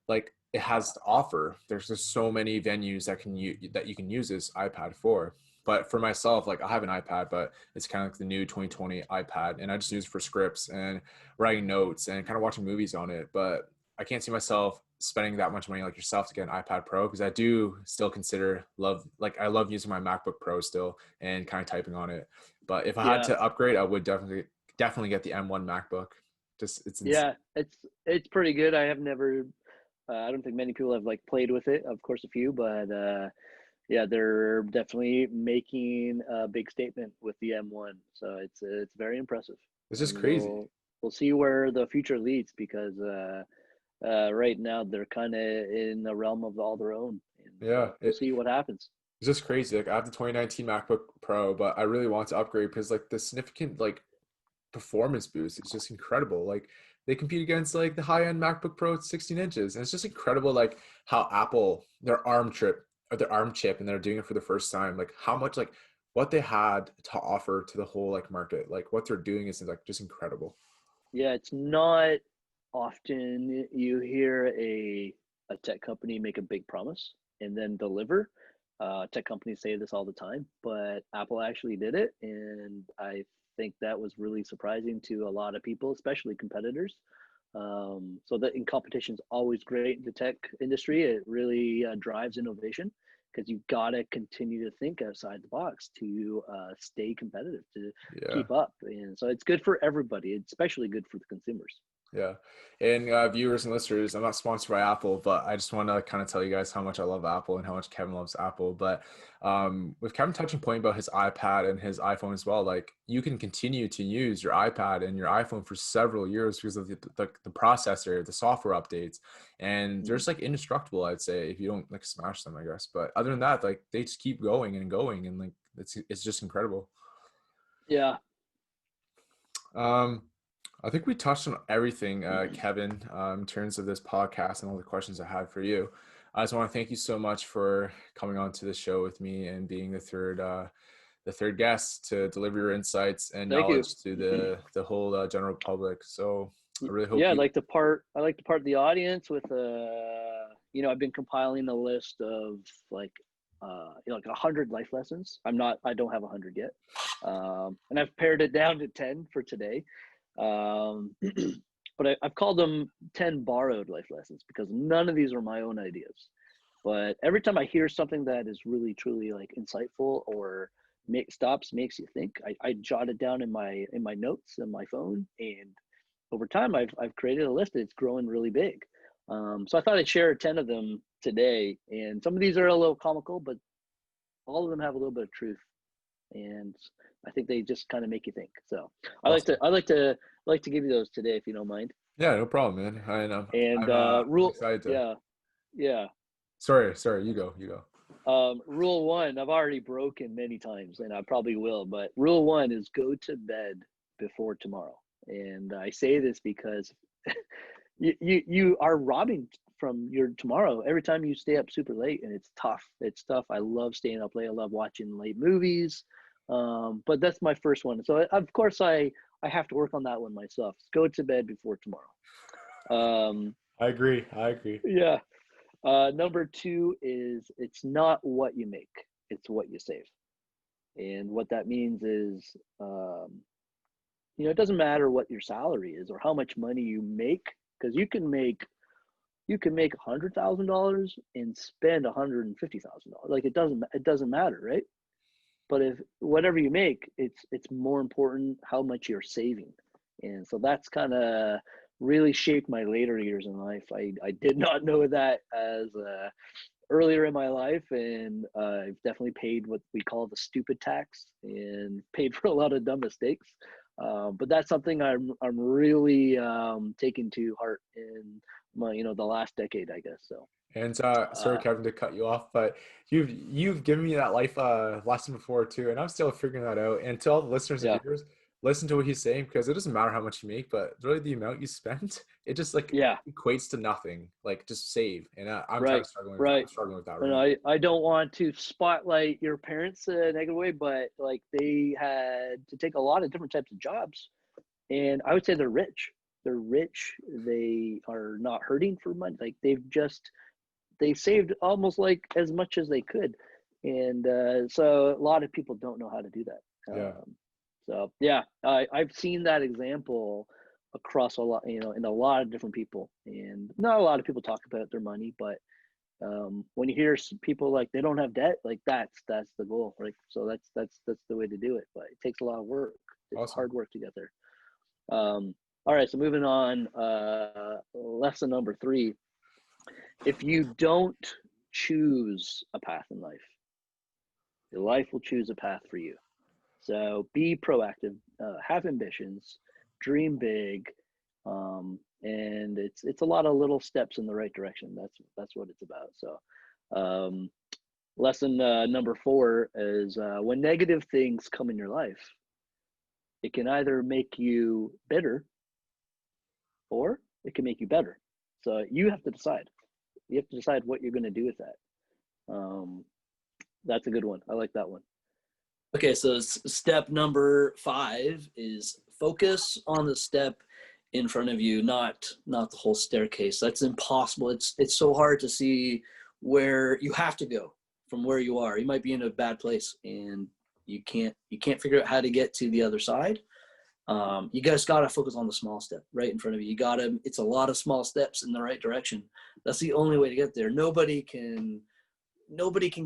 like it has to offer. There's just so many venues that you can use this iPad for. But for myself, like I have an iPad, but it's kind of like the new 2020 iPad, and I just use it for scripts and writing notes and kind of watching movies on it. But I can't see myself spending that much money like yourself to get an iPad Pro because I do still consider I love using my MacBook Pro still and kind of typing on it. But if I had Yeah, to upgrade, I would definitely get the M1 MacBook. Just it's insane. yeah, it's pretty good. I have never. I don't think many people have like played with it. Of course, a few, but yeah, they're definitely making a big statement with the M1. So it's very impressive, It's just and crazy. we'll see where the future leads because right now they're kind of in the realm of all their own, and Yeah, we'll see what happens. it's just crazy. Like I have the 2019 MacBook Pro, but I really want to upgrade because like the significant like performance boost is just incredible. Like they compete against like the high-end MacBook Pro at 16 inches. And it's just incredible like how Apple their ARM chip and they're doing it for the first time. Like how much like what they had to offer to the whole like market. Like what they're doing is like just incredible. Yeah, it's not often you hear a tech company make a big promise and then deliver. Tech companies say this all the time, but Apple actually did it, and I think that was really surprising to a lot of people, especially competitors. So that in competition is always great in the tech industry. It really drives innovation because you've got to continue to think outside the box to stay competitive, to Yeah. keep up. And so it's good for everybody. It's especially good for the consumers. Yeah. And viewers and listeners, I'm not sponsored by Apple, but I just want to kind of tell you guys how much I love Apple and how much Kevin loves Apple. But with Kevin touching point about his iPad and his iPhone as well, like you can continue to use your iPad and your iPhone for several years because of the processor, the software updates, and they're Mhm. just like indestructible, I'd say, if you don't like smash them, I guess. But other than that, like they just keep going and going, and like it's just incredible. Yeah. Um, I think we touched on everything, Kevin, in terms of this podcast and all the questions I had for you. I just want to thank you so much for coming on to the show with me and being the third guest to deliver your insights and Thank you. knowledge to the whole general public. So I really hope Yeah, you. I like to part the audience with I've been compiling a list of like 100 life lessons. I don't have 100 yet. And I've pared it down to 10 for today. But I've called them 10 borrowed life lessons because none of these are my own ideas. But every time I hear something that is really, truly like insightful or makes you think, I jot it down in my notes in my phone, and over time I've created a list that's growing really big. So I thought I'd share 10 of them today, and some of these are a little comical, but all of them have a little bit of truth, and I think they just kind of make you think. So Awesome. I like to give you those today if you don't mind. Yeah, no problem, man. And I'm excited to. yeah. Sorry, you go, you go. Rule one, I've already broken many times, and I probably will, but rule one is go to bed before tomorrow. And I say this because you are robbing from your tomorrow every time you stay up super late, and it's tough. It's tough. I love staying up late. I love watching late movies. But that's my first one. So of course I have to work on that one myself. Go to bed before tomorrow. I agree. I agree. Yeah. Number two is it's not what you make, it's what you save. And what that means is, it doesn't matter what your salary is or how much money you make, because you can make $100,000 and spend $150,000. Like it doesn't matter, right? But if whatever you make, it's more important how much you're saving. And so that's kind of really shaped my later years in life. I did not know that as earlier in my life, and I've definitely paid what we call the stupid tax and paid for a lot of dumb mistakes. But that's something I'm really taking to heart in my the last decade, I guess. So And sorry, Kevin, to cut you off, but you've given me that life lesson before too, and I'm still figuring that out. And to all the listeners and yeah, viewers, listen to what he's saying because it doesn't matter how much you make, but really the amount you spend, it just like yeah. equates to nothing. Like just save, and I'm kind Right, of struggling with right. that right And now. I don't want to spotlight your parents in a negative way, but like they had to take a lot of different types of jobs, and I would say they're rich. They're rich. They are not hurting for money. Like they saved almost like as much as they could, and so a lot of people don't know how to do that. Yeah, So yeah, I've seen that example across a lot, in a lot of different people, and not a lot of people talk about their money, but when you hear people like they don't have debt, like that's the goal, right? So that's the way to do it, but it takes a lot of work. It's awesome. hard work to get there. All right, so moving on, lesson number 3: if you don't choose a path in life, your life will choose a path for you. So be proactive, have ambitions, dream big, and it's a lot of little steps in the right direction. That's what it's about. So, lesson number 4 is when negative things come in your life, it can either make you bitter or it can make you better. So you have to decide. You have to decide what you're going to do with that. That's a good one. I like that one. Okay, so step number 5 is focus on the step in front of you, not the whole staircase. That's impossible. It's so hard to see where you have to go from where you are. You might be in a bad place and you can't figure out how to get to the other side. You guys got to focus on the small step right in front of you. It's a lot of small steps in the right direction. That's the only way to get there. Nobody can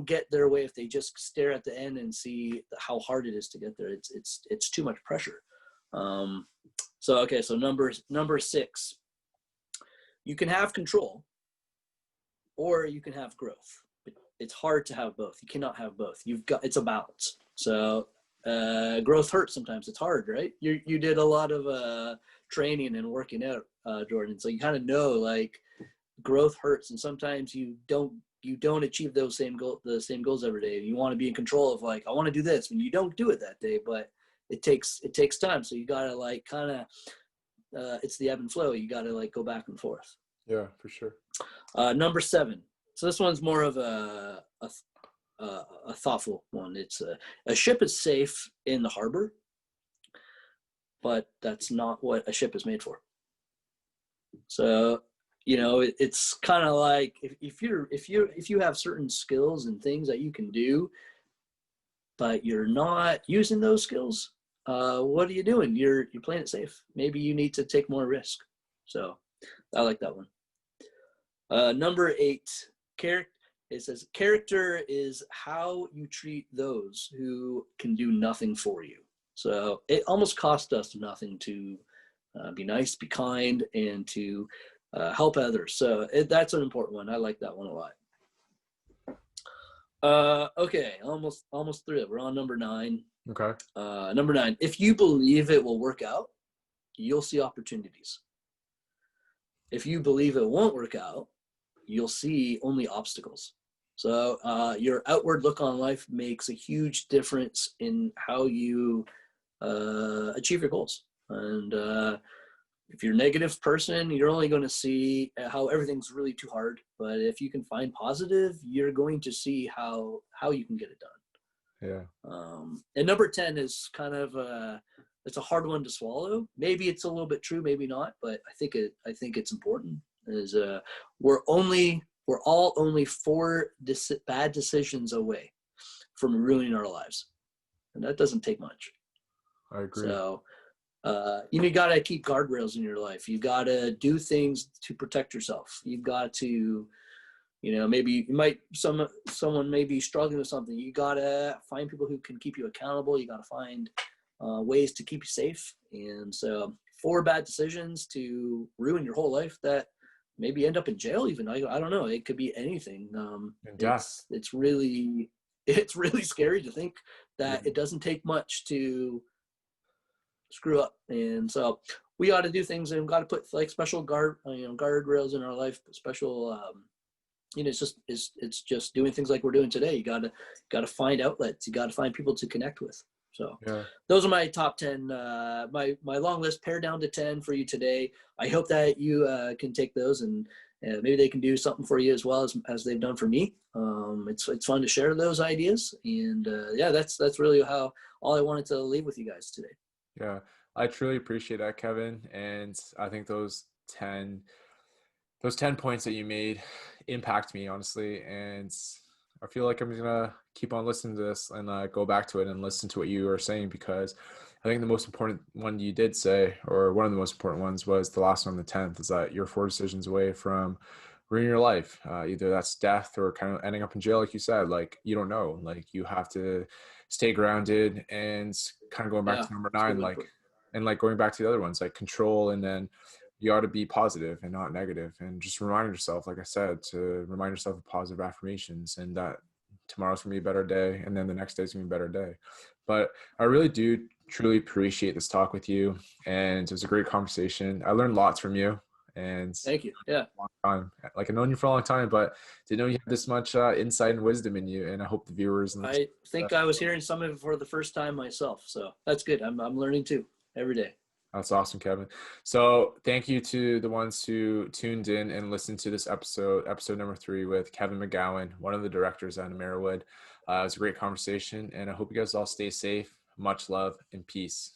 get their way if they just stare at the end and see how hard it is to get there. It's too much pressure. So number 6, you can have control or you can have growth. It's hard to have both. You cannot have both. It's a balance. So growth hurts sometimes. It's hard, right? You did a lot of training and working out, Jordan. So you kind of know like growth hurts, and sometimes you don't achieve the same goals every day. You want to be in control of like, I want to do this, and you don't do it that day, but it takes time. So you gotta like kind of it's the ebb and flow. You got to like go back and forth. Yeah, for sure. Number 7. So this one's more of a thoughtful one. It's a ship is safe in the harbor, but that's not what a ship is made for. So, it's kind of like if you have certain skills and things that you can do, but you're not using those skills, what are you doing? You're playing it safe. Maybe you need to take more risk. So I like that one. Number 8, it says character is how you treat those who can do nothing for you. So it almost cost us nothing to be nice, be kind, and to help others. So that's an important one. I like that one a lot. Okay, almost through it. We're on number 9. Okay. Number 9, if you believe it will work out, you'll see opportunities. If you believe it won't work out, you'll see only obstacles. So your outward look on life makes a huge difference in how you achieve your goals. And if you're a negative person, you're only going to see how everything's really too hard. But if you can find positive, you're going to see how you can get it done. Yeah. And number 10 is kind of it's a hard one to swallow. Maybe it's a little bit true, maybe not. But I think it's important. Is we're all only 4 bad decisions away from ruining our lives, and that doesn't take much. I agree. So you got to keep guardrails in your life. You got to do things to protect yourself. You've got to, maybe someone may be struggling with something. You got to find people who can keep you accountable. You got to find ways to keep you safe. And so 4 bad decisions to ruin your whole life that maybe end up in jail even. I don't know. It could be anything. It's really scary to think that it doesn't take much to screw up. And so we ought to do things, and we've got to put like special guardrails in our life, special, it's just doing things like we're doing today. You got to find outlets. You got to find people to connect with. So those are my top 10, my long list pared down to 10 for you today. I hope that you can take those and maybe they can do something for you as well as they've done for me. It's fun to share those ideas. And that's really all I wanted to leave with you guys today. Yeah, I truly appreciate that, Kevin. And I think those 10 points that you made impact me, honestly. And I feel like I'm going to keep on listening to this and go back to it and listen to what you are saying, because I think the most important one you did say, or one of the most important ones, was the last one, the 10th, is that you're 4 decisions away from ruining your life. Either that's death or kind of ending up in jail, like you said. Like, you don't know. Like, you have to stay grounded, and kind of going back to number 9, going back to the other ones, like control, and then you ought to be positive and not negative, and just remind yourself, like I said, to remind yourself of positive affirmations, and that tomorrow's gonna be a better day, and then the next day's gonna be a better day. But I really do truly appreciate this talk with you, and it was a great conversation. I learned lots from you, and thank you. Yeah, long time. Like, I've known you for a long time, but didn't know you had this much insight and wisdom in you. And I hope the viewers. I think I was hearing some of it for the first time myself, so that's good. I'm learning too every day. That's awesome, Kevin. So thank you to the ones who tuned in and listened to this episode number 3 with Kevin McGowan, one of the directors at Ameriwood. It was a great conversation, and I hope you guys all stay safe. Much love and peace.